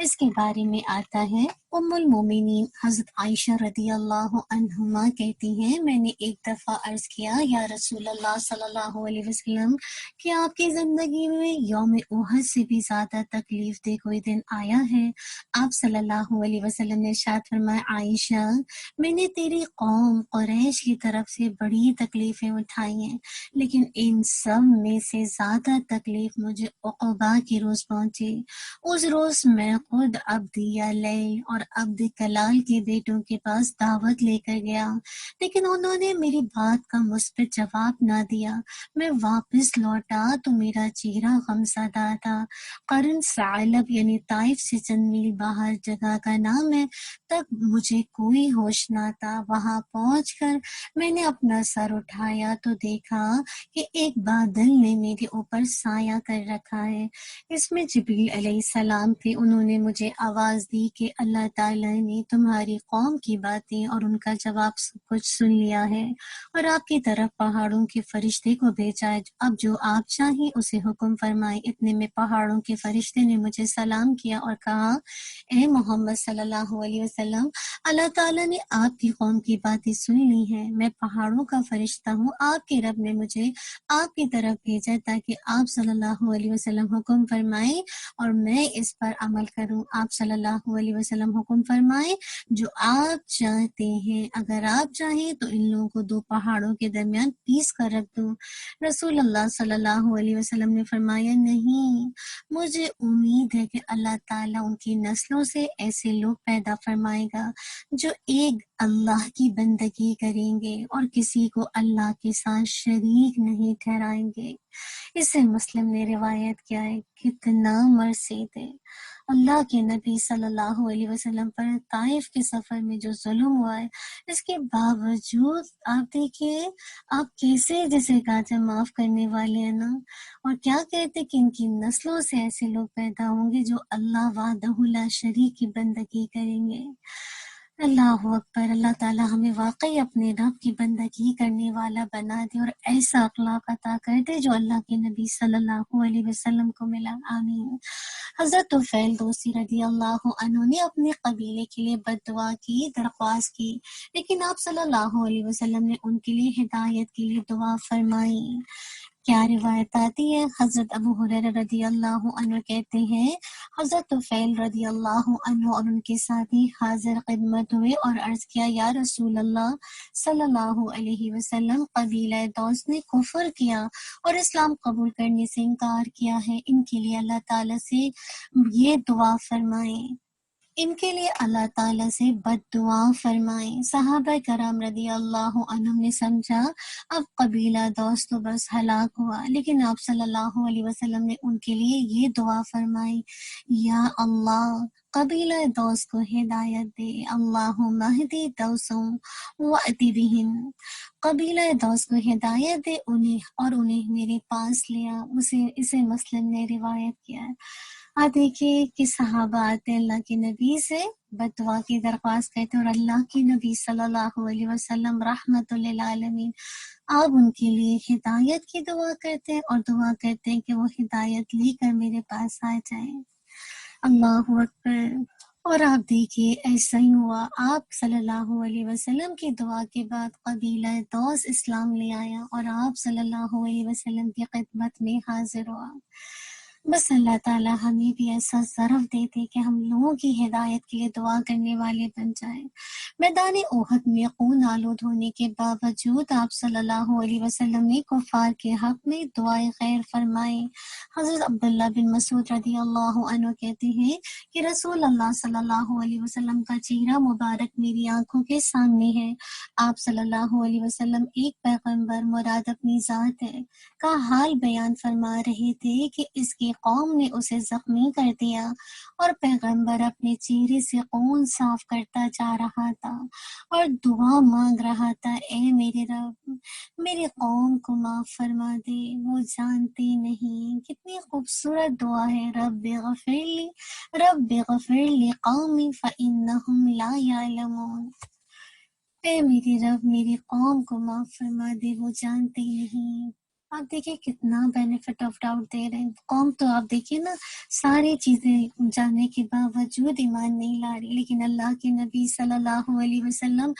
اس کے بارے میں آتا ہے، ام المومنین حضرت عائشہ رضی اللہ عنہما کہتی ہیں، میں نے ایک دفعہ عرض کیا، یا رسول اللہ صلی اللہ علیہ وسلم، کہ آپ کی زندگی میں یوم احد سے بھی زیادہ تکلیف دہ کوئی دن آیا ہے؟ آپ صلی اللہ علیہ وسلم نے ارشاد فرمایا، عائشہ، میں نے تیری قوم قریش کی طرف سے بڑی تکلیفیں اٹھائی ہیں، لیکن ان سب میں سے زیادہ تکلیف مجھے عقبہ کے روز پہنچی۔ اس روز میں خود عبد لیل اور عبد کلال کے بیٹوں کے پاس دعوت لے کر گیا، لیکن انہوں نے میری بات کا مثبت جواب نہ دیا۔ میں واپس لوٹا تو میرا چہرہ غمزدہ تھا۔ قرن ثعلب یعنی طائف سے چند میل باہر جگہ کا نام ہے، تک مجھے کوئی ہوش نہ تھا۔ وہاں پہنچ کر میں نے اپنا سر اٹھایا تو دیکھا کہ ایک بادل نے میرے اوپر سایہ کر رکھا ہے، اس میں جبریل علیہ السلام تھے۔ انہوں نے مجھے آواز دی کہ اللہ تعالیٰ نے تمہاری قوم کی باتیں اور ان کا جواب سب کچھ سن لیا ہے اور آپ کی طرف پہاڑوں کے فرشتے کو بھیجا ہے، اب جو آپ چاہیں اسے حکم فرمائیں۔ اتنے میں پہاڑوں کے فرشتے نے مجھے سلام کیا اور کہا، اے محمد صلی اللہ علیہ وسلم، اللہ تعالیٰ نے آپ کی قوم کی باتیں سن لی ہیں، میں پہاڑوں کا فرشتہ ہوں، آپ کے رب نے مجھے آپ کی طرف بھیجا تاکہ آپ صلی اللہ علیہ وسلم حکم فرمائیں اور میں اس پر عمل کروں۔ آپ صلی اللہ علیہ وسلم حکم فرمائے جو آپ چاہتے ہیں، اگر آپ چاہیں تو ان لوگوں کو 2 پہاڑوں کے درمیان پیس کر رکھ دوں۔ رسول اللہ صلی اللہ علیہ وسلم نے فرمایا نہیں، مجھے امید ہے کہ اللہ تعالیٰ ان کی نسلوں سے ایسے لوگ پیدا فرمائے گا جو ایک اللہ کی بندگی کریں گے اور کسی کو اللہ کے ساتھ شریک نہیں ٹھہرائیں گے۔ اسے مسلم نے روایت کیا ہے۔ کتنا مرثیت ہے۔ اللہ کے نبی صلی اللہ علیہ وسلم پر طائف کے سفر میں جو ظلم ہوا ہے، اس کے باوجود آپ دیکھیے آپ کیسے جسے کہتے ہیں معاف کرنے والے ہیں نا، اور کیا کہتے کہ ان کی نسلوں سے ایسے لوگ پیدا ہوں گے جو اللہ وحدہ لا شریک کی بندگی کریں گے۔ اللہ اکبر۔ اللہ تعالیٰ ہمیں واقعی اپنے رب کی بندگی کرنے والا بنا دے اور ایسا اخلاق عطا کر دے جو اللہ کے نبی صلی اللہ علیہ وسلم کو ملا۔ آمین۔ حضرت طفیل دوسی رضی اللہ عنہ نے اپنے قبیلے کے لیے بد دعا کی، درخواست کی، لیکن آپ صلی اللہ علیہ وسلم نے ان کے لیے ہدایت کے لیے دعا فرمائی۔ کیا روایت آتی ہے؟ حضرت ابو ہریرہ رضی اللہ عنہ کہتے ہیں حضرت طفیل رضی اللہ عنہ اور ان کے ساتھی حاضر خدمت ہوئے اور عرض کیا یا رسول اللہ صلی اللہ علیہ وسلم، قبیلہ دوس نے کفر کیا اور اسلام قبول کرنے سے انکار کیا ہے، ان کے لیے اللہ تعالیٰ سے یہ دعا فرمائیں، ان کے لیے اللہ تعالیٰ سے بد دعا فرمائیں۔ صحابہ کرام رضی اللہ عنہم نے سمجھا اب قبیلہ دوست تو بس ہلاک ہوا، لیکن آپ صلی اللہ علیہ وسلم نے ان کے لیے یہ دعا فرمائی، یا اللہ قبیلہ دوست کو ہدایت دے، اللہم اہدی دوسم وأتی بہم، قبیلہ دوست کو ہدایت دے انہیں میرے پاس لیا۔ اسے مسلم نے روایت کیا ہے۔ آپ دیکھیے کہ صحابہ آتے اللہ کے نبی سے بد دعا کی درخواست کرتے اور اللہ کے نبی صلی اللہ علیہ وسلم رحمت للعالمین آپ ان کے لیے ہدایت کی دعا کرتے ہیں اور دعا کرتے ہیں کہ وہ ہدایت لے کر میرے پاس آ جائیں۔ اللہ اکبر۔ اور آپ دیکھیے ایسا ہی ہوا، آپ صلی اللہ علیہ وسلم کی دعا کے بعد قبیلہ دوس اسلام لے آیا اور آپ صلی اللہ علیہ وسلم کی خدمت میں حاضر ہوا۔ بس اللہ تعالیٰ ہمیں بھی ایسا ظرف دیتے کہ ہم لوگوں کی ہدایت کے لیے دعا کرنے والے بن جائیں۔ میدان احد میں خون آلود ہونے کے باوجود آپ صلی اللہ علیہ وسلم نے کفار کے حق میں دعائے خیر فرمائی۔ حضرت عبداللہ بن مسعود رضی اللہ عنہ کہتے ہیں کہ رسول اللہ صلی اللہ علیہ وسلم کا چہرہ مبارک میری آنکھوں کے سامنے ہے۔ آپ صلی اللہ علیہ وسلم ایک پیغمبر مراد اپنی ذات ہے کا حال بیان فرما رہے تھے کہ اس کی قوم نے اسے زخمی کر دیا اور پیغمبر اپنے چہرے سے خون صاف کرتا جا رہا تھا اور دعا مانگ رہا تھا، اے میرے رب میری قوم کو معاف فرما دے، وہ جانتے نہیں۔ کتنی خوبصورت دعا ہے، رب اغفر لی قومی فإنہم لا یعلمون، اے میری رب میری قوم کو معاف فرما دے، وہ جانتے نہیں۔ آپ دیکھیں کتنا بینیفٹ آف ڈاؤٹ دے رہے ہیں۔ قوم تو آپ دیکھیے نا ساری چیزیں جاننے کے باوجود ایمان نہیں لا رہی، لیکن اللہ کے نبی صلی اللہ علیہ وسلم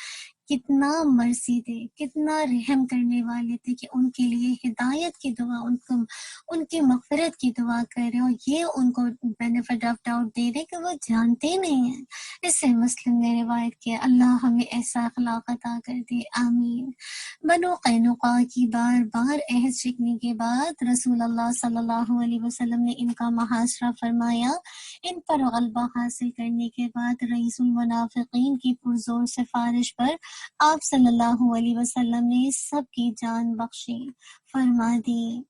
کتنا مرسی تھے، کتنا رحم کرنے والے تھے کہ ان کے لیے ہدایت کی دعا، ان کی مغفرت کی دعا کر رہے اور یہ ان کو بینیفٹ آف ڈاؤٹ دے رہے کہ وہ جانتے نہیں ہیں۔ اس سے مسلم نے روایت کیا۔ اللہ ہمیں ایسا اخلاق عطا کر دے، آمین۔ بنو قینقاع کی بار بار عہد شکنی کے بعد رسول اللہ صلی اللہ علیہ وسلم نے ان کا محاصرہ فرمایا۔ ان پر غلبہ حاصل کرنے کے بعد رئیس المنافقین کی پرزور سفارش پر آپ صلی اللہ علیہ وسلم نے سب کی جان بخشی فرما دی۔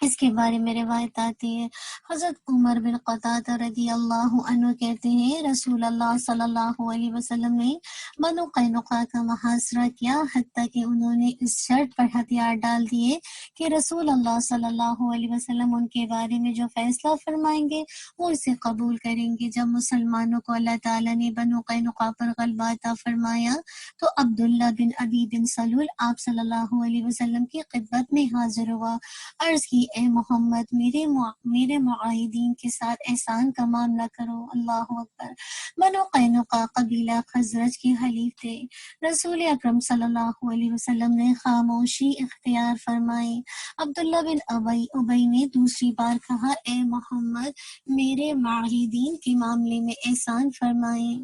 اس کے بارے میں روایت آتی ہے، حضرت عمر بن قتادہ رضی اللہ عنہ کہتے ہیں رسول اللہ صلی اللہ علیہ وسلم نے بنو قینقاع کا محاصرہ کیا، حتیٰ کہ انہوں نے اس شرط پر ہتھیار ڈال دیے کہ رسول اللہ صلی اللہ علیہ وسلم ان کے بارے میں جو فیصلہ فرمائیں گے وہ اسے قبول کریں گے۔ جب مسلمانوں کو اللہ تعالیٰ نے بنو قینقاع پر غلبہ عطا فرمایا تو عبداللہ بن ابی بن سلول آپ صلی اللہ علیہ وسلم کی خدمت میں حاضر ہوا، عرض کی اے محمد میرے معاہدین کے ساتھ احسان کا معاملہ کرو۔ اللہ اکبر۔ بنو قینقاع قبیلہ خزرج کے حلیف تھے۔ رسول اکرم صلی اللہ علیہ وسلم نے خاموشی اختیار فرمائی۔ عبداللہ بن ابی نے دوسری بار کہا، اے محمد میرے معاہدین کے معاملے میں احسان فرمائیں۔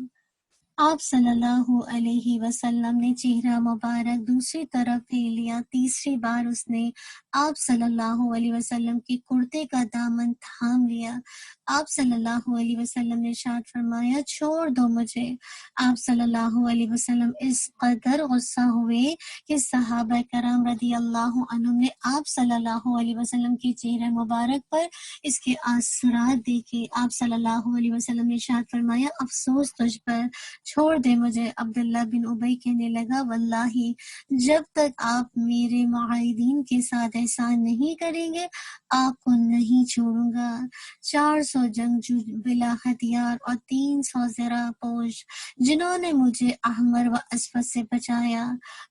آپ صلی اللہ علیہ وسلم نے چہرہ مبارک دوسری طرف پھیر لیا۔ تیسری بار اس نے آپ صلی اللہ علیہ وسلم کے کرتے کا دامن تھام لیا۔ آپ صلی اللہ علیہ وسلم نے ارشاد فرمایا، چھوڑ دو مجھے۔ آپ صلی اللہ علیہ وسلم اس قدر غصہ ہوئے کہ صحابہ کرام رضی اللہ عنہم نے آپ صلی اللہ علیہ وسلم کے چہرہ مبارک پر اس کے اثرات دیکھے۔ آپ صلی اللہ علیہ وسلم نے ارشاد فرمایا، افسوس تجھ پر، چھوڑ دے مجھے۔ عبداللہ بن ابی کہنے لگا، واللہ جب تک آپ میرے معاہدین کے ساتھ احسان نہیں کریں گے آپ کو نہیں چھوڑوں گا۔ 400 جنگجو بلا ہتھیار اور 300 زرہ پوش جنہوں نے مجھے احمر و اسود سے بچایا،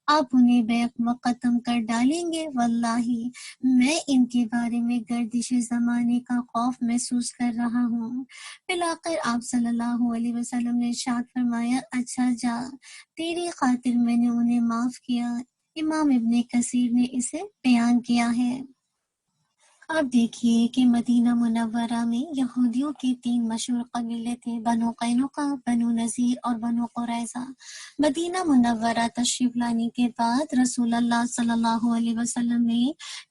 آپ انہیں بیک ختم کر ڈالیں گے؟ واللہ میں ان کے بارے میں گردش زمانے کا خوف محسوس کر رہا ہوں۔ بالآخر آپ صلی اللہ علیہ وسلم نے ارشاد فرمایا، اچھا جا، تیری خاطر میں نے انہیں معاف کیا۔ امام ابن کثیر نے اسے بیان کیا ہے۔ اب دیکھیے کہ مدینہ منورہ میں یہودیوں کے 3 مشہور قبیلے تھے، بنو قینقاع، بنو نذیر اور بنو قریظہ۔ مدینہ منورہ تشریف لانے کے بعد رسول اللہ صلی اللہ علیہ وسلم نے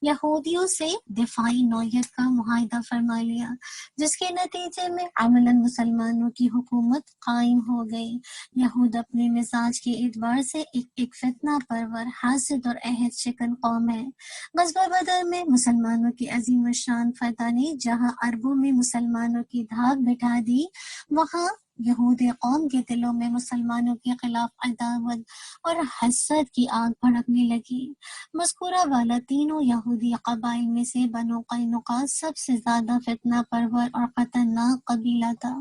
یہودیوں سے دفاعی نوعیت کا معاہدہ فرما لیا، جس کے نتیجے میں عملاً مسلمانوں کی حکومت قائم ہو گئی۔ یہود اپنے مزاج کے اعتبار سے ایک فتنہ پرور، حاسد اور عہد شکن قوم ہے۔ غزوہ بدر میں مسلمانوں کی عظیم الشان فتح نے جہاں عربوں میں مسلمانوں کی دھاک بٹھا دی، وہاں یہود قوم کے دلوں میں مسلمانوں کے خلاف عداوت اور حسد کی آگ بھڑکنے لگی۔ مذکورہ والا تینوں یہودی قبائل میں سے بنو قینقاع سب سے زیادہ فتنہ پرور اور خطرناک قبیلہ تھا۔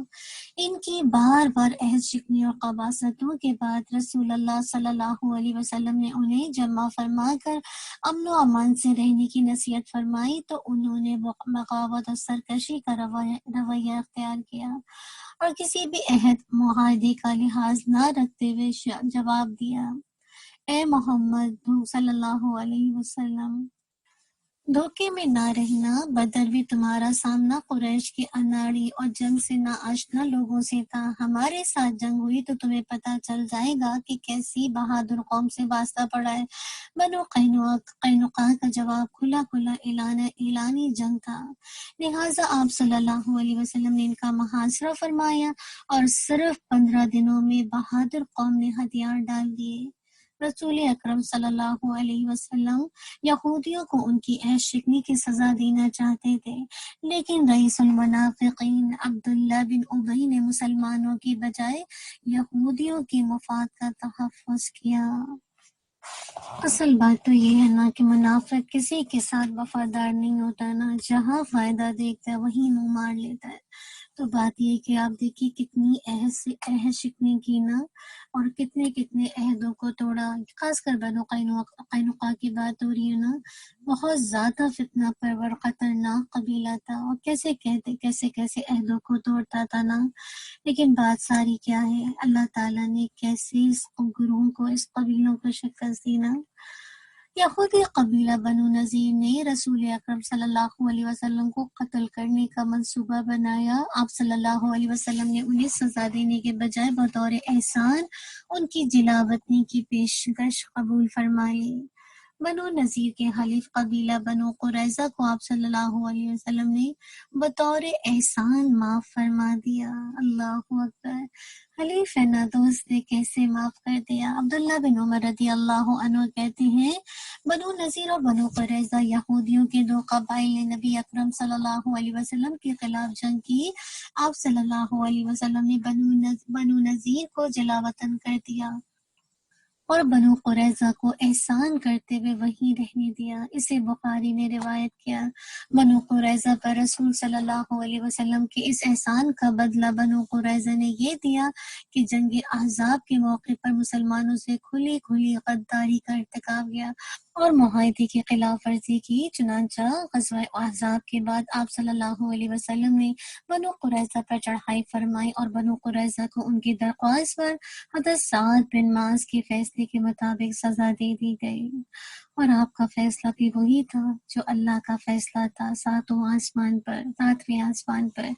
ان کی بار بار عہد شکنی اور قباستوں کے بعد رسول اللہ صلی اللہ علیہ وسلم نے انہیں جمع فرما کر امن و امان سے رہنے کی نصیحت فرمائی تو انہوں نے بغاوت اور سرکشی کا رویہ اختیار کیا اور کسی بھی عہد معاہدے کا لحاظ نہ رکھتے ہوئے جواب دیا، اے محمد صلی اللہ علیہ وسلم، دھوکے میں نہ رہنا، بدر بھی تمہارا سامنا قریش کے اناڑی اور جنگ سے ناآشنا لوگوں سے تھا۔ ہمارے ساتھ جنگ ہوئی تو تمہیں پتہ چل جائے گا کہ کیسی بہادر قوم سے واسطہ پڑا ہے۔ بنو قینقاع کا جواب کھلا اعلانی جنگ تھا، لہٰذا آپ صلی اللہ علیہ وسلم نے ان کا محاصرہ فرمایا اور صرف 15 دنوں میں بہادر قوم نے ہتھیار ڈال دیے۔ رسول اکرم صلی اللہ علیہ وسلم یہودیوں کو ان کی عہد شکنی کی سزا دینا چاہتے تھے، لیکن رئیس المنافقین عبداللہ بن ابی نے مسلمانوں کی بجائے یہودیوں کے مفاد کا تحفظ کیا۔ اصل بات تو یہ ہے نا کہ منافق کسی کے ساتھ وفادار نہیں ہوتا نا، جہاں فائدہ دیکھتا ہے وہیں منہ مار لیتا ہے۔ تو بات یہ کہ آپ دیکھیے کتنی عہد شکنی کی نا، اور کتنے عہدوں کو توڑا، خاص کر بنو قینقاع کی بات ہو رہی ہے نا، بہت زیادہ فتنہ پرور خطرناک قبیلہ تھا، اور کیسے عہدوں کو توڑتا تھا نا۔ لیکن بات ساری کیا ہے، اللہ تعالیٰ نے کیسے اس گروہوں کو، اس قبیلوں کو شکست دی نا۔ یہودی قبیلہ بنو نذیر نے رسول اکرم صلی اللہ علیہ وسلم کو قتل کرنے کا منصوبہ بنایا۔ آپ صلی اللہ علیہ وسلم نے انہیں سزا دینے کے بجائے بطور احسان ان کی جلا وطنی کی پیشکش قبول فرمائی۔ بنو نذیر کے حلیف قبیلہ بنو قریظہ کو آپ صلی اللہ علیہ وسلم نے بطور احسان معاف فرما دیا۔ اللہ اکبر، حلیف ہے نا دوست نے کیسے معاف کر دیا۔ عبداللہ بن عمر رضی اللہ عنہ کہتے ہیں، بنو نذیر اور بنو قریظہ یہودیوں کے 2 قبائل نے نبی اکرم صلی اللہ علیہ وسلم کے خلاف جنگ کی۔ آپ صلی اللہ علیہ وسلم نے بنو نذیر کو جلا وطن کر دیا اور بنو قریظہ کو احسان کرتے ہوئے وہیں رہنے دیا۔ اسے بخاری نے روایت کیا۔ بنو قریظہ پر رسول صلی اللہ علیہ وسلم کے اس احسان کا بدلہ بنو قریظہ نے یہ دیا کہ جنگ احزاب کے موقع پر مسلمانوں سے کھلی غداری کا ارتکاب کیا اور معاہدے کی خلاف ورزی کی۔ چنانچہ غزوہ احزاب کے بعد آپ صلی اللہ علیہ وسلم نے بنو قریظہ پر چڑھائی فرمائی اور بنو قریظہ کو ان کی درخواست پر حضرت سعد بن معاذ کے فیصلے کے مطابق سزا دے دی گئی، اور آپ کا فیصلہ بھی وہی تھا جو اللہ کا فیصلہ تھا ساتویں آسمان پر۔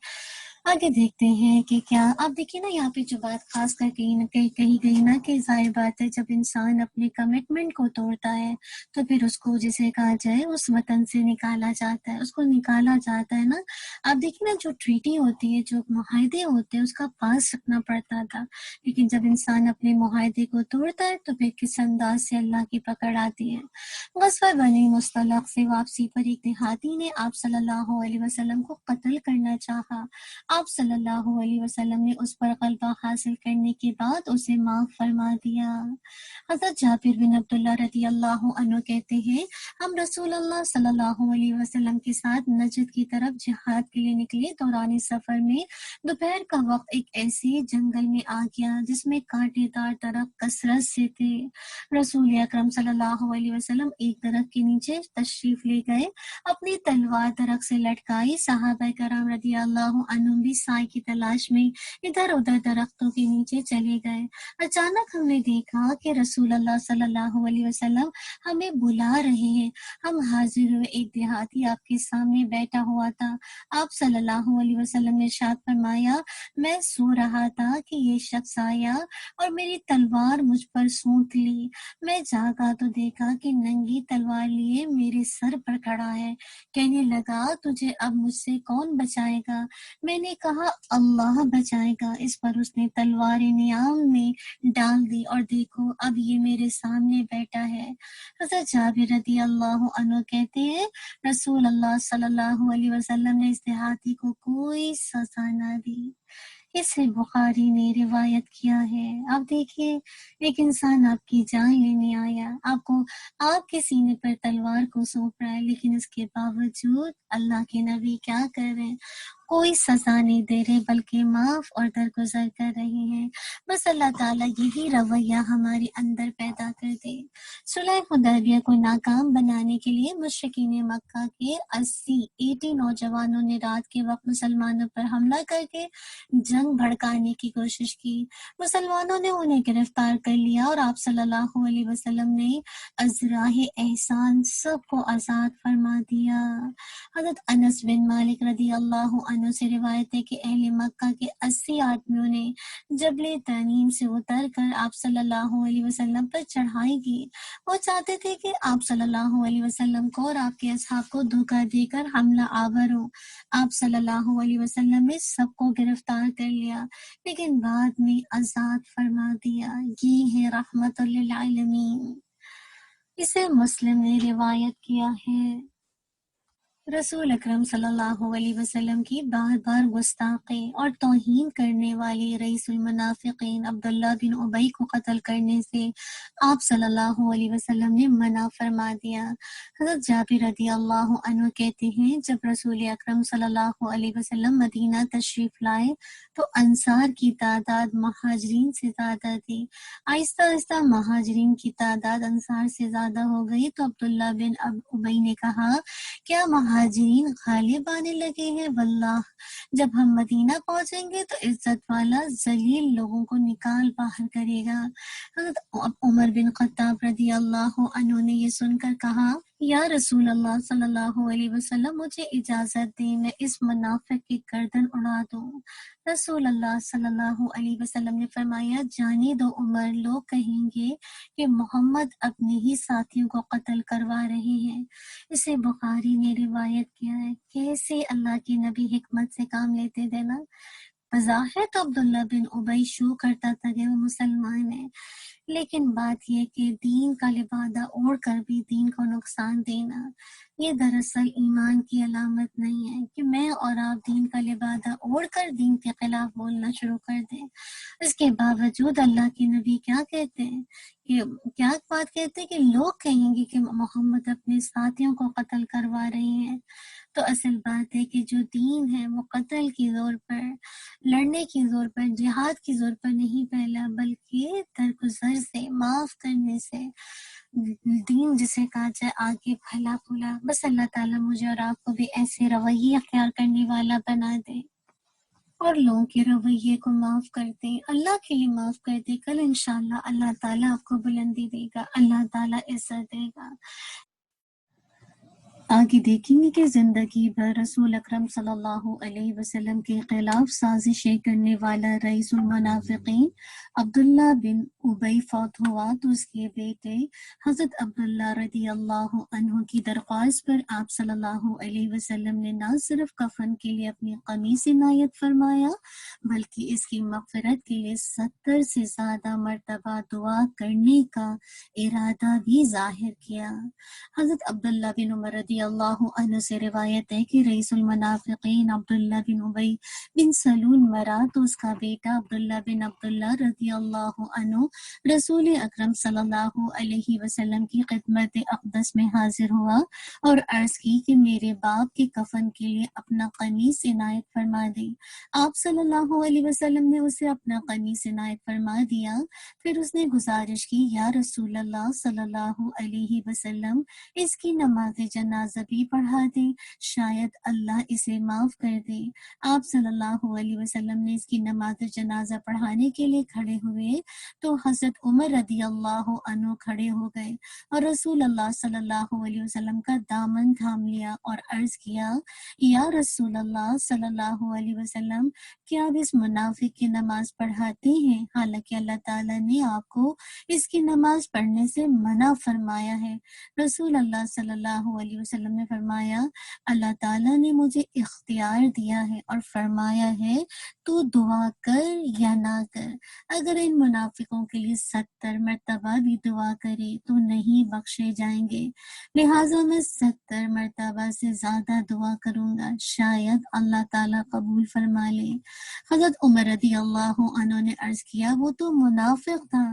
آگے دیکھتے ہیں کہ کیا آپ دیکھیے نا یہاں پہ جو بات خاص کر کہی گئی نا کہ ظاہر بات ہے جب انسان اپنے کمٹمنٹ کو توڑتا ہے تو پھر اس کو جسے کہا جائے اس وطن سے نکالا جاتا ہے، اس کو نکالا جاتا ہے نا۔ آپ دیکھیے نا جو ٹریٹی ہوتی ہے، جو معاہدے ہوتے ہیں، اس کا پاس رکھنا پڑتا تھا، لیکن جب انسان اپنے معاہدے کو توڑتا ہے تو پھر کس انداز سے اللہ کی پکڑ آتی ہے۔ غزوہ بنی مصطلق سے واپسی پر ایک دیہاتی نے آپ صلی اللہ علیہ وسلم کو قتل کرنا چاہا۔ آپ صلی اللہ علیہ وسلم نے اس پر غلبہ حاصل کرنے کے بعد اسے معاف فرما دیا۔ حضرت جابر بن عبداللہ رضی اللہ عنہ کہتے ہیں ہم رسول اللہ صلی اللہ علیہ وسلم کے ساتھ نجد کی طرف جہاد کے لیے نکلے۔ دوران سفر میں دوپہر کا وقت ایک ایسے جنگل میں آ گیا جس میں کانٹے دار درخت کثرت سے تھے۔ رسول اکرم صلی اللہ علیہ وسلم ایک درخت کے نیچے تشریف لے گئے، اپنی تلوار درخت سے لٹکائی۔ صحابہ کرام رضی اللہ عنہم بھی سائے کی تلاش میں ادھر ادھر درختوں کے نیچے چلے گئے۔ اچانک ہم نے دیکھا کہ رسول اللہ صلی اللہ علیہ وسلم ہمیں بلا رہے ہیں۔ ہم حاضر ہوئے، ایک دیہاتی آپ کے سامنے بیٹھا ہوا تھا۔ آپ صلی اللہ علیہ وسلم نے ارشاد فرمایا میں سو رہا تھا کہ یہ شخص آیا اور میری تلوار مجھ پر سونٹ لی۔ میں جاگا تو دیکھا کہ ننگی تلوار لیے میرے سر پر کھڑا ہے۔ کہنے لگا تجھے اب مجھ سے کون بچائے گا؟ میں نے کہا اللہ بچائے گا۔ اس پر اس نے تلوار نیام میں ڈال دی اور دیکھو اب یہ میرے سامنے بیٹھا ہے۔ حضرت جابر رضی اللہ عنہ کہتے ہیں رسول اللہ صلی اللہ علیہ وسلم نے اس دیہاتی کو کوئی سزا نہ دی۔ اسے بخاری نے روایت کیا ہے۔ اب دیکھیے ایک انسان آپ کی جان لینے آیا، آپ کو آپ کے سینے پر تلوار کو سونپ رہا ہے، لیکن اس کے باوجود اللہ کے نبی کیا کر رہے ہیں؟ کوئی سزا نہیں دے رہے بلکہ معاف اور درگزر کر رہے ہیں۔ بس اللہ تعالیٰ یہی رویہ ہمارے اندر پیدا کر دے۔ صلح حدیبیہ کو ناکام بنانے کے لیے مشرکین مکہ کے 80 نوجوانوں نے رات کے وقت مسلمانوں پر حملہ کر کے جنگ بھڑکانے کی کوشش کی۔ مسلمانوں نے انہیں گرفتار کر لیا اور آپ صلی اللہ علیہ وسلم نے ازراہ احسان سب کو آزاد فرما دیا۔ حضرت انس بن مالک رضی اللہ عنہ سے روایت ہے کہ اہل مکہ کے 80 آدمیوں نے جبل تنیم سے اتر کر آپ صلی اللہ علیہ وسلم پر چڑھائی کی۔ وہ چاہتے تھے کہ آپ صلی اللہ علیہ وسلم کو اور آپ کے اصحاب کو دھوکہ دے کر حملہ آور ہو۔ آپ صلی اللہ علیہ وسلم نے سب کو گرفتار کر لیا لیکن بعد میں آزاد فرما دیا۔ یہ ہے رحمت للعالمین۔ اسے مسلم نے روایت کیا ہے۔ رسول اکرم صلی اللہ علیہ وسلم کی بار بار گستاخی اور توہین کرنے والی رئیس المنافقین عبداللہ بن ابی کو قتل کرنے سے آپ صلی اللہ علیہ وسلم نے منع فرما دیا۔ حضرت جابر رضی اللہ عنہ کہتے ہیں جب رسول اکرم صلی اللہ علیہ وسلم مدینہ تشریف لائے تو انصار کی تعداد مہاجرین سے زیادہ تھی۔ آہستہ آہستہ مہاجرین کی تعداد انصار سے زیادہ ہو گئی تو عبداللہ بن ابی نے کہا کیا مہاجرین غالب آنے لگے ہیں؟ واللہ جب ہم مدینہ پہنچیں گے تو عزت والا ذلیل لوگوں کو نکال باہر کرے گا۔ حضرت عمر بن خطاب رضی اللہ عنہ نے یہ سن کر کہا یا رسول اللہ صلی اللہ علیہ وسلم مجھے اجازت دیں میں اس منافق کی گردن اڑا دوں۔ رسول اللہ صلی اللہ علیہ وسلم نے فرمایا جانے دو عمر، لوگ کہیں گے کہ محمد اپنے ہی ساتھیوں کو قتل کروا رہے ہیں۔ اسے بخاری نے روایت کیا ہے۔ کیسے اللہ کے نبی حکمت سے کام لیتے تھے نا۔ بظاہر تو عبداللہ بن ابی شو کرتا تھا کہ وہ مسلمان ہے، لیکن بات یہ کہ دین کا لبادہ اوڑھ کر بھی دین کو نقصان دینا یہ دراصل ایمان کی علامت نہیں ہے کہ میں اور آپ دین کا لبادہ اوڑھ کر دین کے خلاف بولنا شروع کر دیں۔ اس کے باوجود اللہ کے نبی کیا کہتے ہیں کہ کیا بات کہتے ہیں کہ لوگ کہیں گے کہ محمد اپنے ساتھیوں کو قتل کروا رہے ہیں۔ تو اصل بات ہے کہ جو دین ہے وہ قتل کی زور پر، لڑنے کی زور پر، جہاد کی زور پر نہیں پھیلا بلکہ درگزر سے، معاف کرنے سے، دین جسے کہا جائے آگے بھلا بھلا، بس اللہ تعالیٰ مجھے اور آپ کو بھی ایسے رویے اختیار کرنے والا بنا دے اور لوگوں کے رویے کو معاف کر دے، اللہ کے لیے معاف کر دے۔ کل انشاءاللہ اللہ تعالیٰ آپ کو بلندی دے گا، اللہ تعالیٰ عزت دے گا۔ آگے دیکھیں گے کہ زندگی بھر رسول اکرم صلی اللہ علیہ وسلم کے خلاف سازشیں کرنے والا رئیس المنافقین عبداللہ بن ابی فوت ہوا تو اس کے بیٹے حضرت عبداللہ رضی اللہ عنہ کی درخواست پر آپ صلی اللہ علیہ وسلم نے نہ صرف کفن کے لیے اپنی قمیص عنایت فرمایا بلکہ اس کی مغفرت کے لیے 70 سے زیادہ مرتبہ دعا کرنے کا ارادہ بھی ظاہر کیا۔ حضرت عبداللہ بن عمر رضی اللہ عنہ سے روایت ہے کہ رئیس المنافقین عبداللہ بن ابی بن سلول مرا تو اس کا بیٹا عبداللہ بن عبداللہ رضی اللہ عنہ رسول اکرم صلی اللہ علیہ وسلم کی خدمت اقدس میں حاضر ہوا اور عرض کی کہ میرے باپ کے کفن کے لیے اپنا قمیص عنایت فرما دیں۔ آپ صلی اللہ علیہ وسلم نے اسے اپنا قمیص عنایت فرما دیا۔ پھر اس نے گزارش کی، یا رسول اللہ صلی اللہ علیہ وسلم اس کی نماز جنازہ بھی پڑھا دیں، شاید اللہ اسے معاف کر دے۔ آپ صلی اللہ علیہ وسلم نے اس کی نماز جنازہ پڑھانے کے لیے کھڑے ہوئے تو حضرت عمر رضی اللہ عنہ کھڑے ہو گئے اور رسول اللہ صلی اللہ علیہ وسلم کا دامن تھام لیا اور عرض کیا، یا رسول اللہ صلی اللہ علیہ وسلم کیا آپ اس منافق کی نماز پڑھاتے ہیں؟ حالانکہ اللہ تعالیٰ نے آپ کو اس کی نماز پڑھنے سے منع فرمایا ہے۔ رسول اللہ صلی اللہ علیہ وسلم نے فرمایا، اللہ تعالیٰ نے مجھے اختیار دیا ہے اور فرمایا ہے تو دعا کر یا نہ کر، اگر ان منافقوں کے لیے 70 مرتبہ بھی دعا کرے تو نہیں بخشے جائیں گے، لہٰذا میں 70 مرتبہ سے زیادہ دعا کروں گا، شاید اللہ تعالیٰ قبول فرما لے۔ حضرت عمر رضی اللہ عنہ نے عرض کیا، وہ تو منافق تھا۔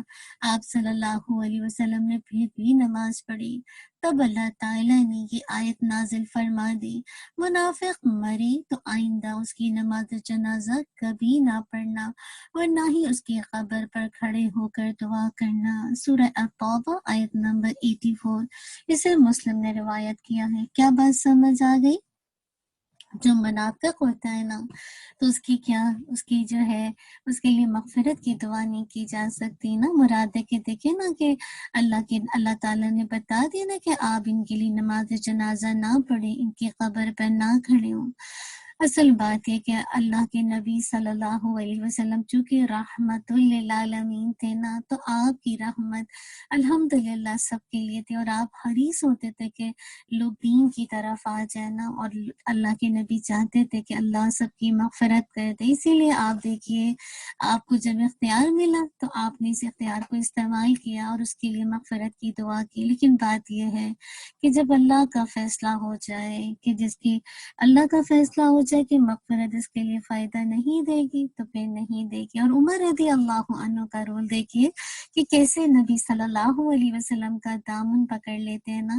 آپ صلی اللہ علیہ وسلم نے پھر بھی نماز پڑھی۔ تب اللہ تعالیٰ نے یہ آیت نازل فرما دی، منافق مرے تو آئندہ اس کی نماز جنازہ کبھی نہ پڑھنا اور نہ ہی اس کی قبر پر کھڑے ہو کر دعا کرنا۔ سورہ التوبہ آیت نمبر 84، اسے مسلم نے روایت کیا ہے۔ کیا بات سمجھ آ گئی؟ جو منافق ہوتا ہے نا تو اس کی جو ہے اس کے لیے مغفرت کی دعا نہیں کی جا سکتی نا۔ مراد ہے کہ دیکھیں نا کہ اللہ تعالیٰ نے بتا دیا نا کہ آپ ان کے لیے نماز جنازہ نہ پڑھیں، ان کی قبر پر نہ کھڑے ہوں۔ اصل بات یہ کہ اللہ کے نبی صلی اللہ علیہ وسلم چونکہ رحمت للعالمین تھے نا، تو آپ کی رحمت الحمدللہ سب کے لیے تھی اور آپ حریص ہوتے تھے کہ لوگ دین کی طرف آ جائیں نا، اور اللہ کے نبی چاہتے تھے کہ اللہ سب کی مغفرت کر دے۔ اسی لیے آپ دیکھیے، آپ کو جب اختیار ملا تو آپ نے اس اختیار کو استعمال کیا اور اس کے لیے مغفرت کی دعا کی۔ لیکن بات یہ ہے کہ جب اللہ کا فیصلہ ہو جائے کہ جس کی اللہ کا فیصلہ ہو جائے کہ مغفرت اس کے لیے فائدہ نہیں دے گی تو پھر نہیں دے گی۔ اور عمر رضی اللہ عنہ کا رول دیکھیے کہ کیسے نبی صلی اللہ علیہ وسلم کا دامن پکڑ لیتے ہیں نا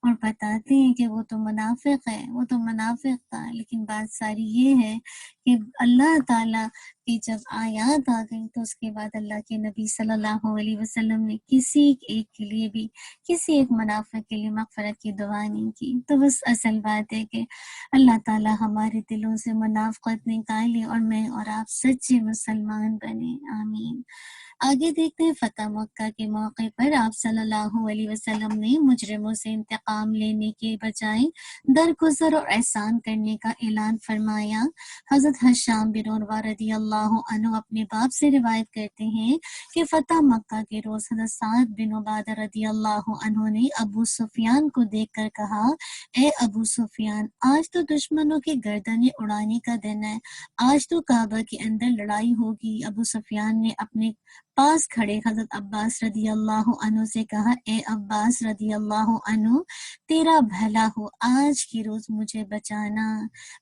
اور بتاتے ہیں کہ وہ تو منافق ہے، وہ تو منافق تھا۔ لیکن بات ساری یہ ہے کہ اللہ تعالیٰ کی جب آیات آ گئی تو اس کے بعد اللہ کے نبی صلی اللہ علیہ وسلم نے کسی ایک کے لیے بھی، کسی ایک منافق کے لیے مغفرت کی دعا نہیں کی۔ تو بس اصل بات ہے کہ اللہ تعالیٰ ہمارے دلوں سے منافقت نکالے اور میں اور آپ سچے مسلمان بنے، آمین۔ آگے دیکھتے ہیں، فتح مکہ کے موقع پر آپ صلی اللہ علیہ وسلم نے مجرموں سے انتقام لینے کے بجائے درگزر اور احسان کرنے کا اعلان فرمایا۔ حضرت حشام بن عروہ رضی اللہ عنہ اپنے باپ سے روایت کرتے ہیں کہ فتح مکہ کے روز حضرت سعد بن عبادہ رضی اللہ عنہ نے ابو سفیان کو دیکھ کر کہا، اے ابو سفیان، آج تو دشمنوں کی گردنیں اڑانے کا دن ہے، آج تو کعبہ کے اندر لڑائی ہوگی۔ ابو سفیان نے اپنے پاس کھڑے حضرت عباس رضی اللہ عنہ سے کہا، اے عباس رضی اللہ عنہ، تیرا بھلا ہو، آج کی روز مجھے بچانا۔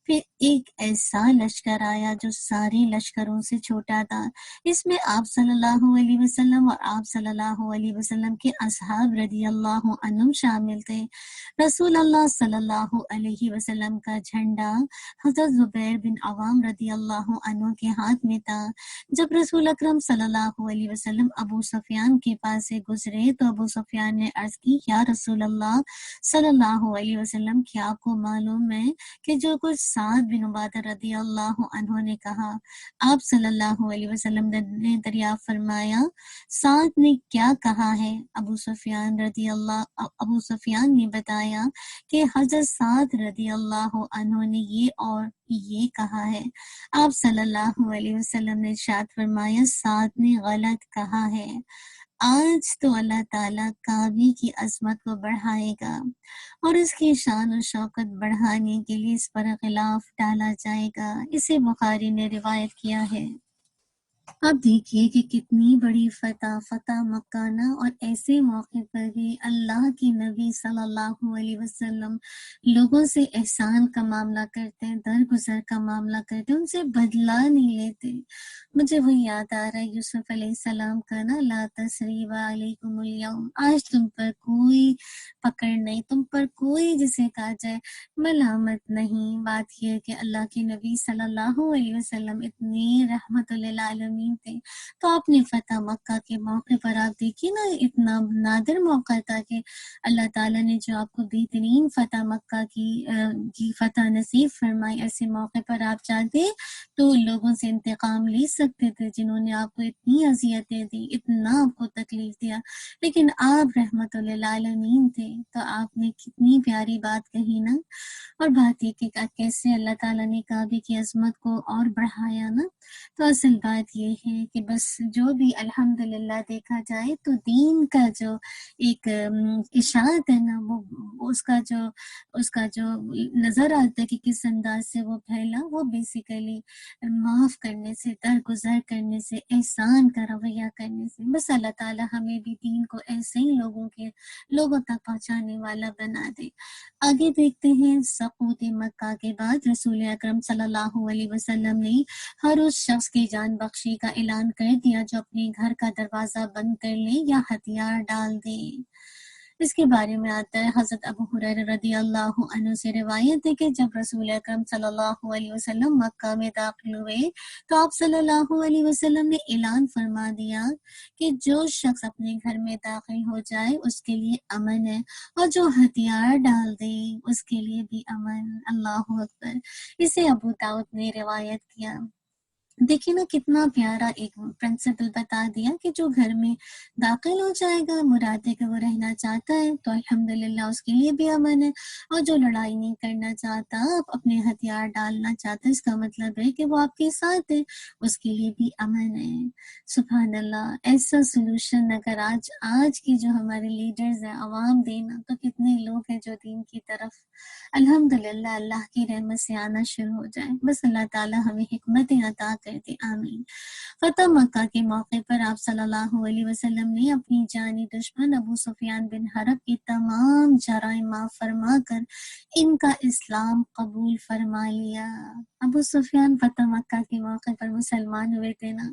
پھر ایک ایسا لشکر آیا جو سارے لشکروں سے چھوٹا تھا، اس میں آپ صلی اللہ علیہ وسلم اور آپ صلی اللہ علیہ وسلم کے اصحاب رضی اللہ عنہم شامل تھے۔ رسول اللہ صلی اللہ علیہ وسلم کا جھنڈا حضرت زبیر بن عوام رضی اللہ عنہ کے ہاتھ میں تھا۔ جب رسول اکرم صلی اللہ علیہ علیہ وسلم ابو سفیان کے پاس سے گزرے تو ابو سفیان نے عرض کی یا رسول اللہ صلی اللہ علیہ وسلم، کیا آپ کو معلوم ہے کہ جو کچھ سعد بن عبادہ رضی اللہ عنہ نے کہا؟ آپ صلی اللہ علیہ وسلم نے دریافت فرمایا سعد نے کیا کہا ہے؟ ابو سفیان نے بتایا کہ حضرت سعد رضی اللہ عنہ نے یہ اور یہ کہا ہے۔ آپ صلی اللہ علیہ وسلم نے ارشاد فرمایا سعد نے غلط کہا ہے۔ آج تو اللہ تعالیٰ کعبے کی عظمت کو بڑھائے گا اور اس کی شان و شوکت بڑھانے کے لیے اس پر غلاف ڈالا جائے گا۔ اسے بخاری نے روایت کیا ہے۔ اب دیکھیے کہ کتنی بڑی فتح مکہ نا، اور ایسے موقع پر بھی اللہ کی نبی صلی اللہ علیہ وسلم لوگوں سے احسان کا معاملہ کرتے ہیں، درگزر کا معاملہ کرتے ہیں، ان سے بدلہ نہیں لیتے۔ مجھے وہ یاد آ رہا ہے یوسف علیہ السلام کا نا، لا تثریب علیکم اليوم، آج تم پر کوئی پکڑ نہیں، تم پر کوئی جسے کہا جائے ملامت نہیں۔ بات یہ ہے کہ اللہ کے نبی صلی اللہ علیہ وسلم اتنی رحمت للعالمین تھے، تو آپ نے فتح مکہ کے موقع پر آپ دیکھیے نا، اتنا نادر موقع تھا کہ اللہ تعالیٰ نے جو آپ کو بہترین فتح مکہ کی فتح نصیب فرمائی، ایسے موقع پر آپ چاہتے تو لوگوں سے انتقام لے سکتے تھے جنہوں نے آپ کو اتنی اذیتیں دی، اتنا آپ کو تکلیف دیا، لیکن آپ رحمت للعالمین تھے، تو آپ نے کتنی پیاری بات کہی نا۔ اور بات یہ کہ کیسے اللہ تعالیٰ نے کعبے کی عظمت کو اور بڑھایا نا، تو اصل بات یہ ہے کہ بس جو بھی الحمدللہ دیکھا جائے تو دین کا جو ایک اشاعت ہے نا، وہ اس کا جو نظر آتا ہے کہ کس انداز سے وہ پھیلا، وہ بیسیکلی معاف کرنے سے، درگزر کرنے سے، احسان کا رویہ کرنے سے۔ بس اللہ تعالیٰ ہمیں بھی دین کو ایسے ہی لوگوں تک پہنچانے والا بنا دے۔ آگے دیکھتے ہیں، سقوط مکہ کے بعد رسول اکرم صلی اللہ علیہ وسلم نے ہر اس شخص کی جان بخشی کا اعلان کر دیا جو اپنے گھر کا دروازہ بند کر لے یا ہتھیار ڈال دے۔ اس کے بارے میں آتا ہے حضرت ابو ہریرہ رضی اللہ عنہ سے روایت ہے کہ جب رسول اکرم صلی اللہ علیہ وسلم مکہ میں داخل ہوئے تو آپ صلی اللہ علیہ وسلم نے اعلان فرما دیا کہ جو شخص اپنے گھر میں داخل ہو جائے اس کے لیے امن ہے، اور جو ہتھیار ڈال دے اس کے لیے بھی امن۔ اللہ اکبر۔ اسے ابو داؤد نے روایت کیا۔ دیکھیں نا کتنا پیارا ایک پرنسپل بتا دیا کہ جو گھر میں داخل ہو جائے گا، مراد ہے کہ وہ رہنا چاہتا ہے تو الحمدللہ اس کے لیے بھی امن ہے، اور جو لڑائی نہیں کرنا چاہتا، اپنے ہتھیار ڈالنا چاہتا ہے، اس کا مطلب ہے کہ وہ آپ کے ساتھ ہے، اس کے لیے بھی امن ہے۔ سبحان اللہ، ایسا سلوشن اگر آج کی جو ہمارے لیڈرز ہیں عوام دینا، تو کتنے لوگ ہیں جو دین کی طرف الحمدللہ اللہ کی رحمت سے آنا شروع ہو جائے۔ بس اللہ تعالی ہمیں حکمت عطا کر دے، آمین۔ فتح مکہ کے موقع پر آپ صلی اللہ علیہ وسلم نے اپنی جانی دشمن ابو سفیان بن حرب کی تمام جرائم معاف فرما کر ان کا اسلام قبول فرما لیا۔ ابو سفیان فتح مکہ کے موقع پر مسلمان ہوئے تھے نا،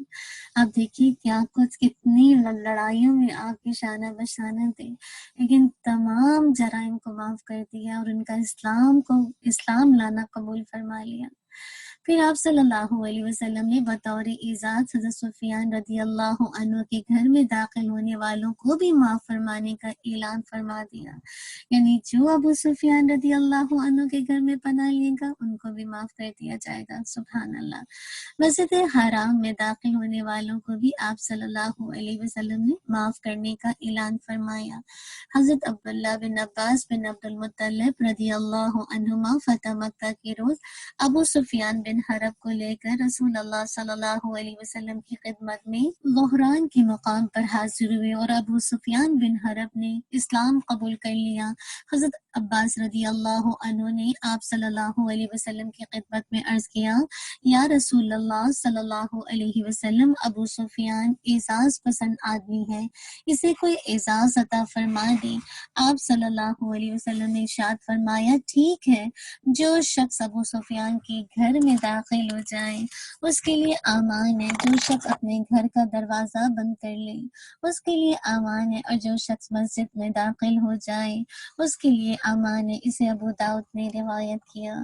اب دیکھیے کیا کچھ کتنی لڑائیوں میں آپ کی شانہ بشانہ تھے، لیکن تمام جرائم کو معاف کر دیا اور ان کا اسلام لانا قبول فرما لیا۔ پھر آپ صلی اللہ علیہ وسلم نے بطور اعزاز حضرت سفیان رضی اللہ عنہ کے گھر میں داخل ہونے والوں کو بھی معاف فرمانے کا اعلان فرما دیا، یعنی جو ابو سفیان رضی اللہ عنہ کے گھر میں پناہ لے گا ان کو بھی معاف کر دیا جائے گا۔ سبحان اللہ۔ مسجد حرام میں داخل ہونے والوں کو بھی آپ صلی اللہ علیہ وسلم نے معاف کرنے کا اعلان فرمایا۔ حضرت عبداللہ بن عباس بن عبد المطلب رضی اللہ عنہما فتح مکہ کے روز ابو سفیان بن حرب کو لے کر رسول اللہ صلی اللہ علیہ وسلم کی خدمت میں ظہران کے مقام پر حاضر ہوئے، اور ابو سفیان بن حرب نے اسلام قبول کر لیا۔ حضرت عباس رضی اللہ عنہ نے آپ صلی اللہ علیہ وسلم کی خدمت میں عرض کیا، یا رسول اللہ صلی اللہ علیہ وسلم، ابو سفیان اعزاز پسند آدمی ہے، اسے کوئی اعزاز عطا فرما دیں۔ آپ صلی اللہ علیہ وسلم نے ارشاد فرمایا، ٹھیک ہے، جو شخص ابو سفیان کے گھر میں داخل ہو جائے اس کے لیے امان ہے، جو شخص اپنے گھر کا دروازہ بند کر لے اس کے لیے امان ہے، اور جو شخص مسجد میں داخل ہو جائے اس کے لیے امان ہے۔ اسے ابو داؤد نے روایت کیا۔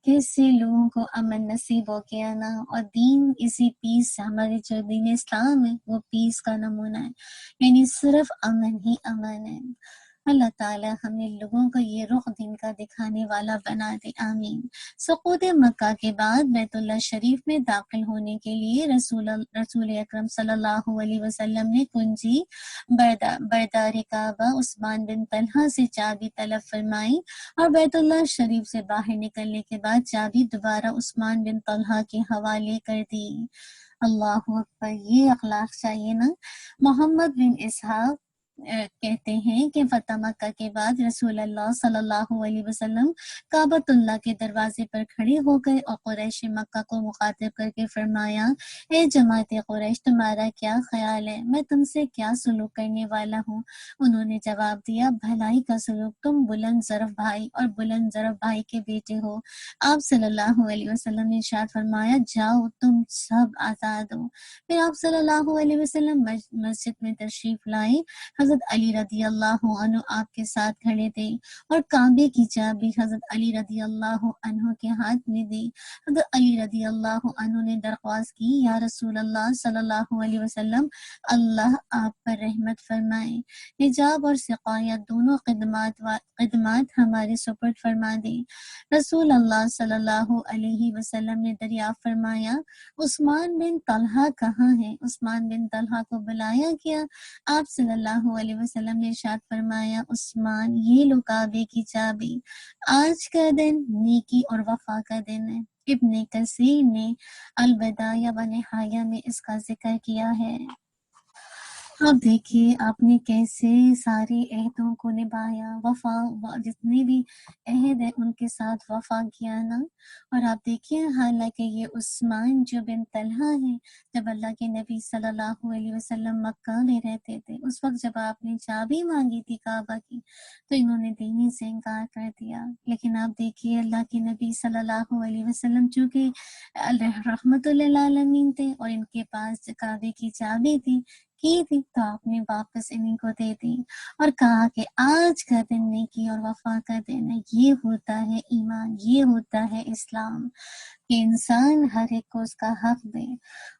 کیسے لوگوں کو امن نصیب ہو گیا نا، اور دین اسی پیس، ہمارے جو دین اسلام ہے وہ پیس کا نمونہ ہے، یعنی صرف امن ہی امن ہے۔ اللہ تعالی ہمیں لوگوں کو یہ رخ دین کا دکھانے والا بنا دے، آمین۔ سقوط مکہ کے بعد بیت اللہ شریف میں داخل ہونے کے لیے رسول اکرم صلی اللہ علیہ وسلم نے کنجی بردار کعبہ عثمان بن طلحہ سے چابی طلب فرمائی، اور بیت اللہ شریف سے باہر نکلنے کے بعد چابی دوبارہ عثمان بن طلحہ کے حوالے کر دی۔ اللہ اکبر، یہ اخلاق چاہیے نا۔ محمد بن اسحاق کہتے ہیں کہ فتح مکہ کے بعد رسول اللہ صلی اللہ علیہ وسلم کعبۃ اللہ کے دروازے پر کھڑے ہو گئے اور قریش مکہ کو مخاطب کر کے فرمایا، اے جماعت قریش، تمہارا کیا خیال ہے؟ میں تم سے کیا سلوک کرنے والا ہوں؟ انہوں نے جواب دیا، بھلائی کا سلوک، تم بلند ظرف بھائی اور بلند ظرف بھائی کے بیٹے ہو۔ آپ صلی اللہ علیہ وسلم نے ارشاد فرمایا، جاؤ تم سب آزاد ہو۔ پھر آپ صلی اللہ علیہ وسلم مسجد میں تشریف لائے۔ حضرت علی رضی اللہ عنہ آپ کے ساتھ کھڑے تھے اور کعبے کی چابی حضرت علی رضی اللہ عنہ کے ہاتھ میں دی۔ حضرت علی رضی اللہ عنہ نے درخواست کی، یا رسول اللہ صلی اللہ علیہ وسلم، اللہ آپ پر رحمت فرمائے، حجاب اور سقایت دونوں خدمات ہمارے سپرد فرما دیں۔ رسول اللہ صلی اللہ علیہ وسلم نے دریافت فرمایا، عثمان بن طلحہ کہاں ہے؟ عثمان بن طلحہ کو بلایا گیا۔ آپ صلی اللہ علیہ وسلم نے ارشاد فرمایا، عثمان، یہ لو کعبے کی چابی۔ آج کا دن نیکی اور وفا کا دن ہے۔ ابن کثیر نے البدایہ و نہایہ میں اس کا ذکر کیا ہے۔ اب دیکھیے آپ نے کیسے سارے عہدوں کو نبھایا، جتنے بھی عہد ہیں ان کے ساتھ وفا کیا نا۔ اور آپ دیکھیے حالانکہ یہ عثمان جو بن طلحہ ہیں، جب اللہ کے نبی صلی اللہ علیہ وسلم مکہ میں رہتے تھے، اس وقت جب آپ نے چابی مانگی تھی کعبہ کی تو انہوں نے دینے سے انکار کر دیا۔ لیکن آپ دیکھیے اللہ کے نبی صلی اللہ علیہ وسلم چونکہ رحمت للعالمین تھے اور ان کے پاس کعبے کی چابی تھی تو آپ نے واپس انہیں کو دے دی اور کہا کہ آج کا دن نیکی اور وفا کا دن ہے۔ یہ ہوتا ہے ایمان، یہ ہوتا ہے اسلام، کہ انسان ہر ایک کو اس کا حق دے۔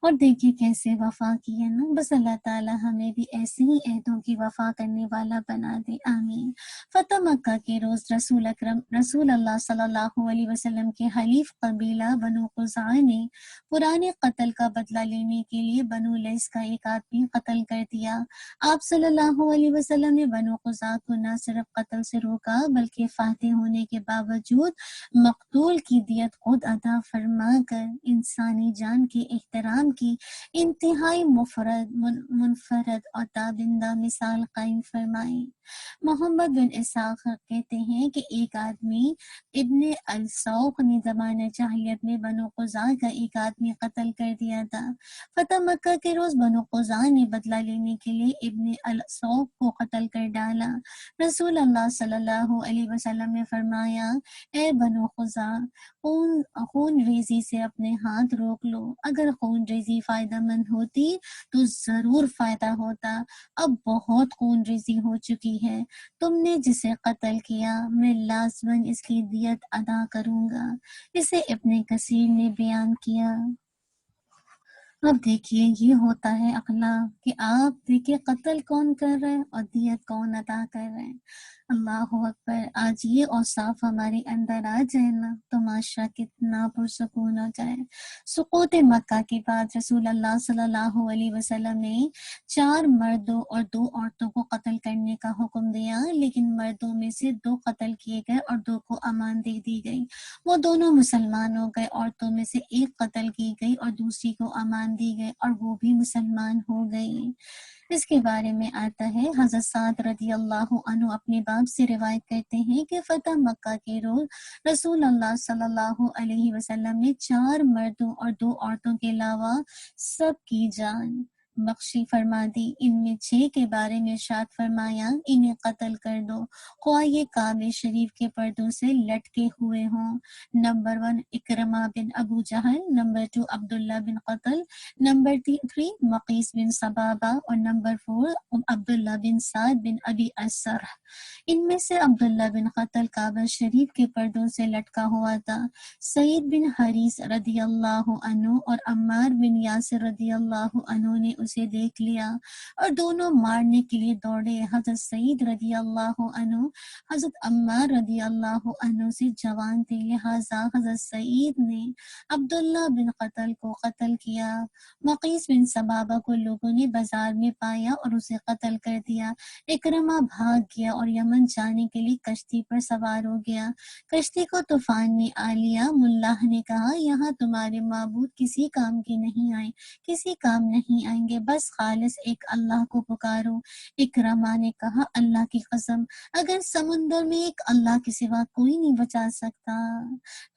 اور دیکھیے کیسے وفا کی ہے نا۔ بس اللہ تعالی ہمیں بھی ایسے ہی عہدوں کی وفا کرنے والا بنا دے، آمین۔ فتح مکہ کے روز رسول اللہ صلی اللہ علیہ وسلم کے حلیف قبیلہ بنو خزاعہ نے پرانے قتل کا بدلہ لینے کے لیے بنو لیث کا ایک آدمی قتل کر دیا۔ آپ صلی اللہ علیہ وسلم نے بنو خزاعہ کو نہ صرف قتل سے روکا بلکہ فاتح ہونے کے باوجود مقتول کی دیت خود ادا فرما کر انسانی جان کے احترام کی انتہائی منفرد اور تابندہ مثال قائم فرمائی۔ محمد بن اسحاق کہتے ہیں کہ ایک آدمی ابن السوق نے زمانہ جاہلیت میں بنو خزاعہ کا ایک آدمی قتل کر دیا تھا۔ فتح مکہ کے روز بنو خزاعہ نے بدلہ لینے کے لیے ابن السوق کو قتل کر ڈالا۔ رسول اللہ صلی اللہ علیہ وسلم نے فرمایا، اے بنو خزاعہ، خون ریزی سے اپنے ہاتھ روک لو۔ اگر خون ریزی فائدہ مند ہوتی تو ضرور فائدہ ہوتا، اب بہت خون ریزی ہو چکی ہے۔ تم نے جسے قتل کیا میں لازماً اس کی دیت ادا کروں گا۔ اسے ابن کثیر نے بیان کیا۔ اب دیکھیے یہ ہوتا ہے اخلاق کہ آپ دیکھیے قتل کون کر رہے ہیں اور دیت کون ادا کر رہے ہیں۔ اللہ اکبر، آج یہ اوصاف ہمارے اندر آ جائے نا تو معاشرہ کتنا پرسکون ہو جائے۔ سقوط مکہ کے بعد رسول اللہ صلی اللہ علیہ وسلم نے 4 مردوں اور 2 عورتوں کو قتل کرنے کا حکم دیا، لیکن مردوں میں سے 2 قتل کیے گئے اور 2 کو امان دے دی گئی۔ وہ دونوں مسلمان ہو گئے۔ عورتوں میں سے 1 قتل کی گئی اور دوسری کو امان دی گئی اور وہ بھی مسلمان ہو گئی۔ اس کے بارے میں آتا ہے، حضرت سعد رضی اللہ عنہ اپنے باپ سے روایت کرتے ہیں کہ فتح مکہ کے روز رسول اللہ صلی اللہ علیہ وسلم نے 4 مردوں اور 2 عورتوں کے علاوہ سب کی جان بخشی فرما دی۔ ان میں 6 کے بارے میں ارشاد فرمایا انہیں قتل کر دو، خواہ یہ کعبے شریف کے پردوں سے لٹکے ہوئے ہوں۔ نمبر 1 اکرمہ بن ابو جہل، نمبر 2 عبداللہ بن قتل، نمبر 3 مقیس بن صبابہ، اور نمبر 4 عبداللہ بن سعد بن ابی السرح۔ ان میں سے عبداللہ بن قتل کعبہ شریف کے پردوں سے لٹکا ہوا تھا۔ سعید بن حریث رضی اللہ عنہ اور عمار بن یاسر رضی اللہ عنہ نے اسے دیکھ لیا اور دونوں مارنے کے لیے دوڑے۔ حضرت سعید رضی اللہ عنہ حضرت عمار رضی اللہ عنہ سے جوان تھے، لہٰذا حضرت سعید نے عبداللہ بن قتل کو قتل کیا۔ مقیس بن صبابہ کو لوگوں نے بازار میں پایا اور اسے قتل کر دیا۔ اکرمہ بھاگ گیا اور یمن جانے کے لیے کشتی پر سوار ہو گیا۔ کشتی کو طوفان نے آ لیا۔ ملاح نے کہا یہاں تمہارے معبود کسی کام کے نہیں آئے، کسی کام نہیں آئیں گے، بس خالص ایک اللہ کو پکارو۔ اکرمہ نے کہا اللہ کی قسم، اگر سمندر میں ایک اللہ کے سوا کوئی نہیں بچا سکتا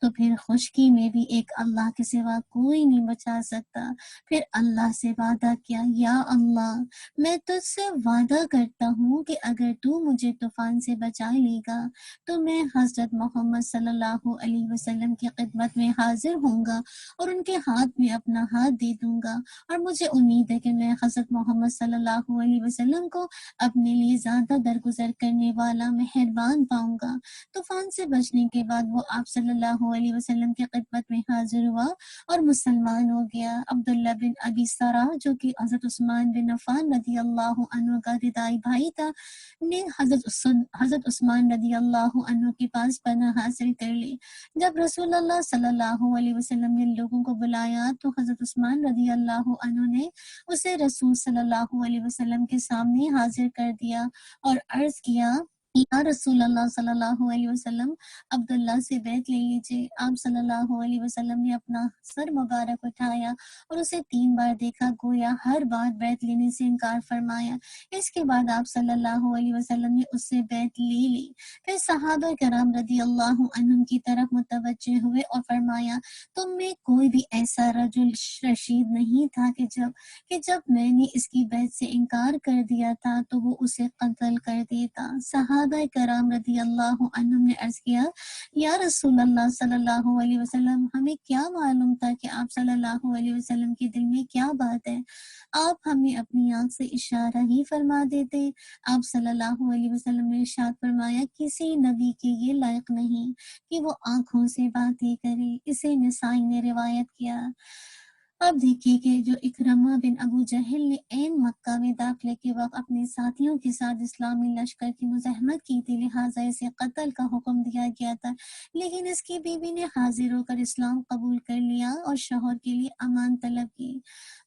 تو پھر خشکی میں بھی ایک اللہ کے سوا کوئی نہیں بچا سکتا۔ پھر اللہ سے وعدہ کیا، یا اللہ میں تجھ سے وعدہ کرتا ہوں کہ اگر تو مجھے طوفان سے بچا لے گا تو میں حضرت محمد صلی اللہ علیہ وسلم کی خدمت میں حاضر ہوں گا اور ان کے ہاتھ میں اپنا ہاتھ دے دوں گا، اور مجھے امید ہے کہ میں حضرت محمد صلی اللہ علیہ وسلم کو اپنے لیے زیادہ درگزر کرنے والا مہربان پاؤں گا۔ طوفان سے بچنے کے بعد وہ آپ صلی اللہ علیہ وسلم کی خدمت میں حاضر ہوا اور مسلمان ہو گیا۔ عبداللہ بن ابی سرح جو کہ حضرت عثمان بن عفان رضی اللہ عنہ کا ردائی بھائی تھا نے حضرت عثمان رضی اللہ عنہ کے پاس پناہ حاصل کر لی۔ جب رسول اللہ صلی اللہ علیہ وسلم نے لوگوں کو بلایا تو حضرت عثمان رضی اللہ عنہ نے اسے رسول صلی اللہ علیہ وسلم کے سامنے حاضر کر دیا اور عرض کیا یا رسول اللہ صلی اللہ علیہ وسلم عبداللہ سے بیعت لے لیجئے۔ آپ صلی اللہ علیہ وسلم نے اپنا سر مبارک اٹھایا اور اسے 3 بار دیکھا، گویا ہر بار بیعت لینے سے انکار فرمایا۔ اس کے بعد آپ صلی اللہ علیہ وسلم نے اس سے بیعت لے لی۔ پھر صحابہ کرام رضی اللہ عنہم کی طرف متوجہ ہوئے اور فرمایا تم میں کوئی بھی ایسا رجل رشید نہیں تھا کہ جب میں نے اس کی بیعت سے انکار کر دیا تھا تو وہ اسے قتل کر دیتا۔ صحابہ کرام رضی اللہ عنہم نے عرض کیا یا رسول اللہ صلی اللہ علیہ وسلم ہمیں کیا معلوم تھا کہ آپ صلی اللہ علیہ وسلم کے دل میں کیا بات ہے، آپ ہمیں اپنی آنکھ سے اشارہ ہی فرما دیتے۔ آپ صلی اللہ علیہ وسلم نے ارشاد فرمایا کسی نبی کے یہ لائق نہیں کہ وہ آنکھوں سے باتیں کرے۔ اسے نسائی نے روایت کیا۔ اب دیکھیے کہ جو اکرمہ بن ابو جہل نے عین مکہ میں داخلے کے وقت اپنے ساتھیوں کے ساتھ اسلامی لشکر کی مزاحمت کی تھی، لہٰذا اسے قتل کا حکم دیا گیا تھا، لیکن اس کی بیوی نے حاضر ہو کر اسلام قبول کر لیا اور شوہر کے لیے امان طلب کی۔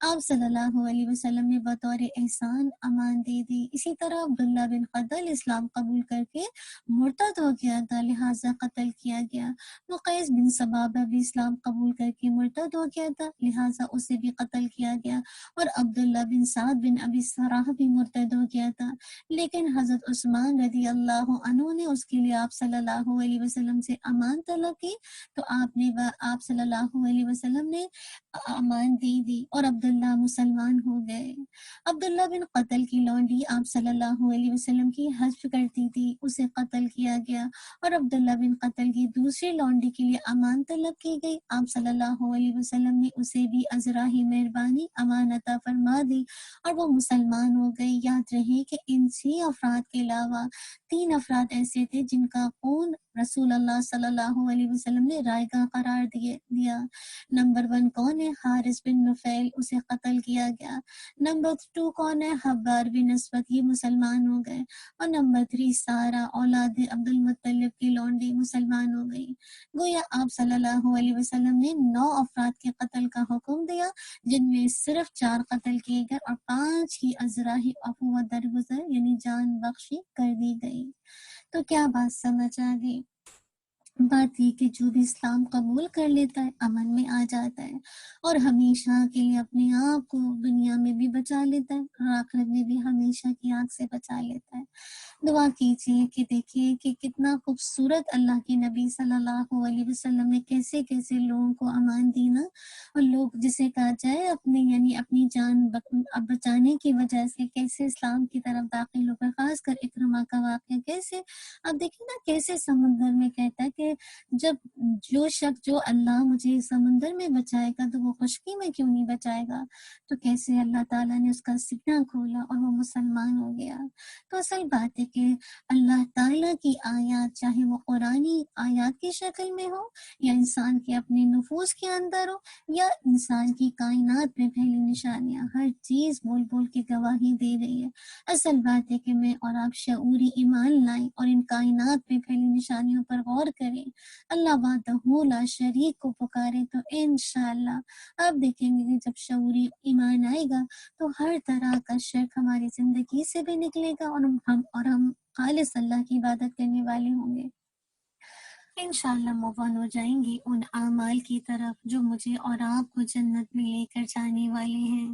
آپ صلی اللہ علیہ وسلم نے بطور احسان امان دے دی۔ اسی طرح عبداللہ بن قتل اسلام قبول کر کے مرتد ہو گیا تھا، لہٰذا قتل کیا گیا۔ مقیس بن صبابہ بھی اسلام قبول کر کے مرتد ہو گیا تھا، لہٰذا اسے بھی قتل کیا گیا، اور عبداللہ بن سعد بن ابی سرح بھی مرتد ہو گیا تھا، لیکن حضرت عثمان رضی اللہ عنہ نے اس کے لیے آپ صلی اللہ علیہ وسلم سے امان طلب کی تو آپ صلی اللہ علیہ وسلم نے امان دے دی اور عبداللہ مسلمان ہو گئے۔ عبداللہ بن قتل کی لونڈی آپ صلی اللہ علیہ وسلم کی حجب کرتی تھی، اسے قتل کیا گیا، اور عبداللہ بن قتل کی دوسری لونڈی کے لیے امان طلب کی گئی۔ آپ صلی اللہ علیہ وسلم نے اسے بھی ازراہ مہربانی امان عطا فرما دی اور وہ مسلمان ہو گئی۔ یاد رہے کہ ان 6 افراد کے علاوہ 3 افراد ایسے تھے جن کا خون رسول اللہ صلی اللہ علیہ وسلم نے رائے گاہ قرار دیا۔ نمبر 1 کون ہے؟ حارث بن نفیل، اسے قتل کیا گیا۔ نمبر 2 کون ہے؟ حبار بن اسود، یہ مسلمان ہو گئے۔ اور نمبر 3 سارہ اولاد عبد المطلب کی لونڈی مسلمان ہو گئی۔ گویا آپ صلی اللہ علیہ وسلم نے 9 افراد کے قتل کا حکم دیا، جن میں صرف 4 قتل کیے گئے اور 5 کی ازراہی عفو و درگزر یعنی جان بخشی کر دی گئی۔ تو کیا بات سمجھ آ گئی؟ بات یہ کہ جو بھی اسلام قبول کر لیتا ہے امن میں آ جاتا ہے اور ہمیشہ کے لیے اپنے آپ کو دنیا میں بھی بچا لیتا ہے اور آخرت میں بھی ہمیشہ کی آنکھ سے بچا لیتا ہے۔ دعا کیجیے کہ دیکھیے کہ کتنا خوبصورت اللہ کے نبی صلی اللہ علیہ وسلم نے کیسے کیسے لوگوں کو امان دینا، اور لوگ جسے کہا جائے اپنے یعنی اپنی جان بچانے کی وجہ سے کیسے اسلام کی طرف داخل ہو کر، خاص کر اکرمہ کا واقعہ کیسے اب دیکھیں نا کیسے سمندر میں کہتا ہے کہ جب جو شخص جو اللہ مجھے سمندر میں بچائے گا تو وہ خشکی میں کیوں نہیں بچائے گا، تو کیسے اللہ تعالیٰ نے اس کا سینہ کھولا اور وہ مسلمان ہو گیا۔ تو اصل بات ہے کہ اللہ تعالیٰ کی آیات چاہے وہ قرآنی آیات کی شکل میں ہو یا انسان کے اپنے نفوس کے اندر ہو یا انسان کی کائنات میں پھیلی نشانیاں، ہر چیز بول بول کے گواہی دے رہی ہے۔ اصل بات ہے کہ میں اور آپ شعوری ایمان لائیں اور ان کائنات میں پھیلی نشانیوں پر غور کریں، اللہ وحدہ لا شریک کو پکارے، تو انشاءاللہ آپ دیکھیں گے کہ جب شعوری ایمان آئے گا تو ہر طرح کا شرک ہماری زندگی سے بھی نکلے گا اور ہم خالص اللہ کی عبادت کرنے والے ہوں گے۔ انشاءاللہ موو آن ہو جائیں گے ان اعمال کی طرف جو مجھے اور آپ کو جنت میں لے کر جانے والے ہیں،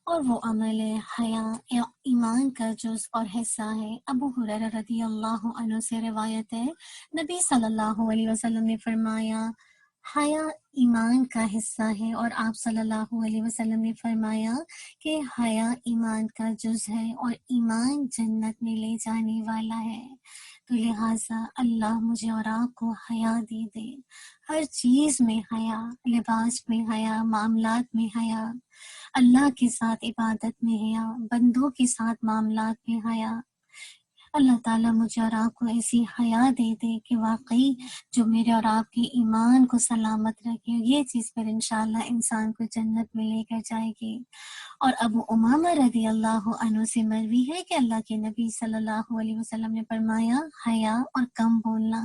اور وہ عمل ہے حیا یا ایمان کا جز اور حصہ ہے۔ ابو ہریرہ رضی اللہ عنہ سے روایت ہے، نبی صلی اللہ علیہ وسلم نے فرمایا حیا ایمان کا حصہ ہے، اور آپ صلی اللہ علیہ وسلم نے فرمایا کہ حیا ایمان کا جز ہے اور ایمان جنت میں لے جانے والا ہے۔ تو لہٰذا اللہ مجھے اور آپ کو حیا دے دے، ہر چیز میں حیا، لباس میں حیا، معاملات میں حیا، اللہ کے ساتھ عبادت میں حیا، بندوں کے ساتھ معاملات میں حیا۔ اللہ تعالیٰ مجھے اور آپ کو ایسی حیا دے دے کہ واقعی جو میرے اور آپ کے ایمان کو سلامت رکھے، یہ چیز پر انشاءاللہ انسان کو جنت میں لے کر جائے گی۔ اور ابو امامہ رضی اللہ عنہ سے مروی ہے کہ اللہ کے نبی صلی اللہ علیہ وسلم نے فرمایا حیا اور کم بولنا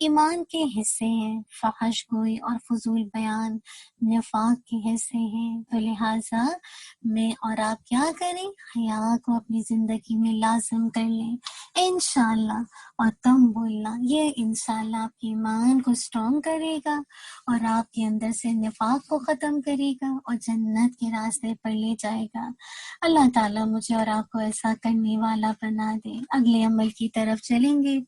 ایمان کے حصے ہیں، فحش گوئی اور فضول بیان نفاق کے حصے ہیں۔ تو لہٰذا میں اور آپ کیا کریں، حیا کو اپنی زندگی میں لازم کر لیں انشاءاللہ، اور کم بولنا یہ انشاءاللہ آپ کے ایمان کو اسٹرانگ کرے گا اور آپ کے اندر سے نفاق کو ختم کرے گا اور جنت کے راستے پر لے جائے گا۔ اللہ تعالیٰ مجھے اور آپ کو ایسا کرنے والا بنا دے۔ اگلے عمل کی طرف چلیں گے۔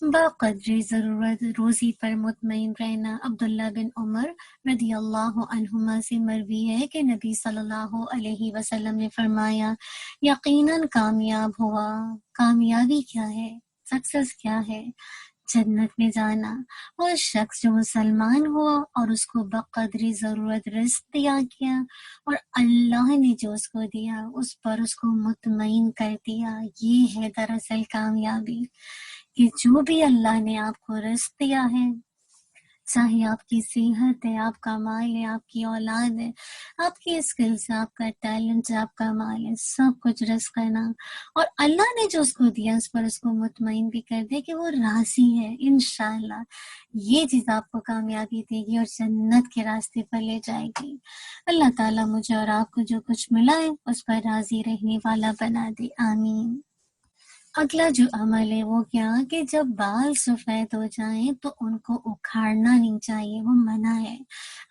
بقدر ضرورت روزی پر مطمئن رہنا۔ عبداللہ بن عمر رضی اللہ عنہما سے مروی ہے کہ نبی صلی اللہ علیہ وسلم نے فرمایا یقیناً کامیاب ہوا، کامیابی کیا ہے، سکسس کیا ہے، جنت میں جانا، وہ شخص جو مسلمان ہوا اور اس کو بقدری ضرورت رزق دیا گیا اور اللہ نے جو اس کو دیا اس پر اس کو مطمئن کر دیا۔ یہ ہے دراصل کامیابی، کہ جو بھی اللہ نے آپ کو رزق دیا ہے، چاہے آپ کی صحت ہے، آپ کا مال ہے، آپ کی اولاد ہے، آپ کی اسکلز ہے، آپ کا ٹیلنٹ ہے، آپ کا مال ہے، سب کچھ رزق ہے نا، اور اللہ نے جو اس کو دیا اس پر اس کو مطمئن بھی کر دے کہ وہ راضی ہے، انشاءاللہ یہ چیز آپ کو کامیابی دے گی اور جنت کے راستے پر لے جائے گی۔ اللہ تعالیٰ مجھے اور آپ کو جو کچھ ملا ہے اس پر راضی رہنے والا بنا دے، آمین۔ اگلا جو عمل ہے وہ کیا کہ جب بال سفید ہو جائیں تو ان کو اکھاڑنا نہیں چاہیے، وہ منع ہے۔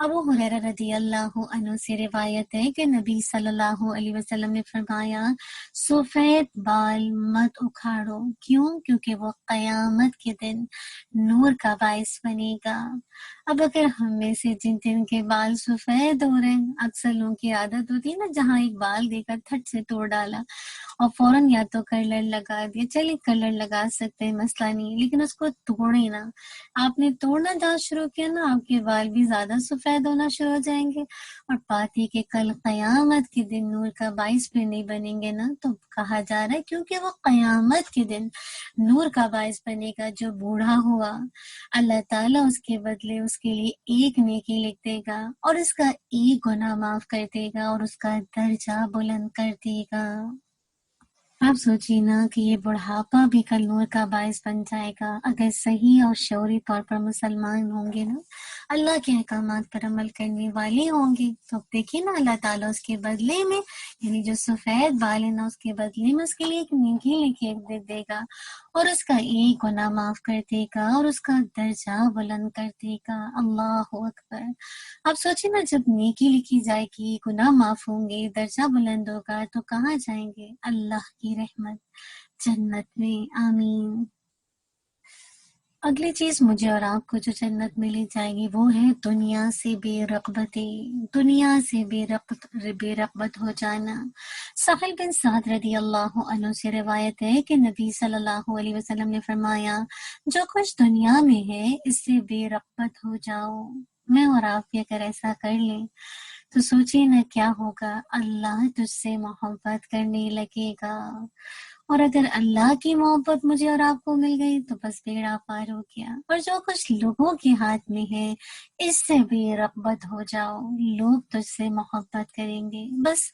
ابو ہریرہ رضی اللہ عنہ سے روایت ہے کہ نبی صلی اللہ علیہ وسلم نے فرمایا سفید بال مت اکھاڑو، کیوں؟ کیونکہ وہ قیامت کے دن نور کا باعث بنے گا۔ اب اگر ہم میں سے جن کے بال سفید ہو رہے ہیں، اکثر لوگوں کی عادت ہوتی ہے نا، جہاں ایک بال دیکھا تھٹ سے توڑ ڈالا اور فوراً یا تو کلر لگا دیا، چلے کلر لگا سکتے ہیں مسئلہ نہیں، لیکن اس کو توڑے نا۔ آپ نے توڑنا جہاں شروع کیا نا، آپ کے بال بھی زیادہ سفید ہونا شروع ہو جائیں گے، اور پاتی کے کل قیامت کے دن نور کا باعث بھی نہیں بنیں گے نا۔ تو کہا جا رہا ہے کیونکہ وہ قیامت کے دن نور کا باعث بنے گا، جو بوڑھا ہوا اللہ تعالیٰ اس کے بدلے اس کے لیے ایک نیکی لکھ دے گا اور اس کا ایک گناہ معاف کر دے گا اور اس کا درجہ بلند کر دے گا۔ آپ سوچیے نا کہ یہ بڑھاپا بھی کل نور کا باعث بن جائے گا اگر صحیح اور شعوری طور پر مسلمان ہوں گے نا، اللہ کے احکامات پر عمل کرنے والے ہوں گے، تو دیکھیے نا اللہ تعالیٰ اس کے بدلے میں، یعنی جو سفید بال ہے نا، اس کے بدلے میں اس کے لیے ایک نیکی لکھ کے دے گا، اور اس کا ایک گناہ معاف کر دے گا اور اس کا درجہ بلند کر دے گا۔ اللہ اکبر۔ اب سوچیں نا، جب نیکی لکھی جائے گی، گناہ معاف ہوں گے، درجہ بلند ہوگا، تو کہاں جائیں گے؟ اللہ کی رحمت، جنت میں۔ آمین۔ اگلی چیز مجھے اور آپ کو جو جنت میں لے جائے گی وہ ہے دنیا سے بے رغبتی، دنیا سے بے رغبت ہو جانا۔ سہل بن سعد رضی اللہ عنہ سے روایت ہے کہ نبی صلی اللہ علیہ وسلم نے فرمایا، جو کچھ دنیا میں ہے اس سے بے رغبت ہو جاؤ۔ میں اور آپ بھی اگر ایسا کر لیں تو سوچیں نا کیا ہوگا، اللہ تجھ سے محبت کرنے لگے گا، اور اگر اللہ کی محبت مجھے اور آپ کو مل گئی تو بس بیڑا پار ہو گیا۔ اور جو کچھ لوگوں کے ہاتھ میں ہے اس سے بے رغبت ہو جاؤ، لوگ تجھ سے محبت کریں گے۔ بس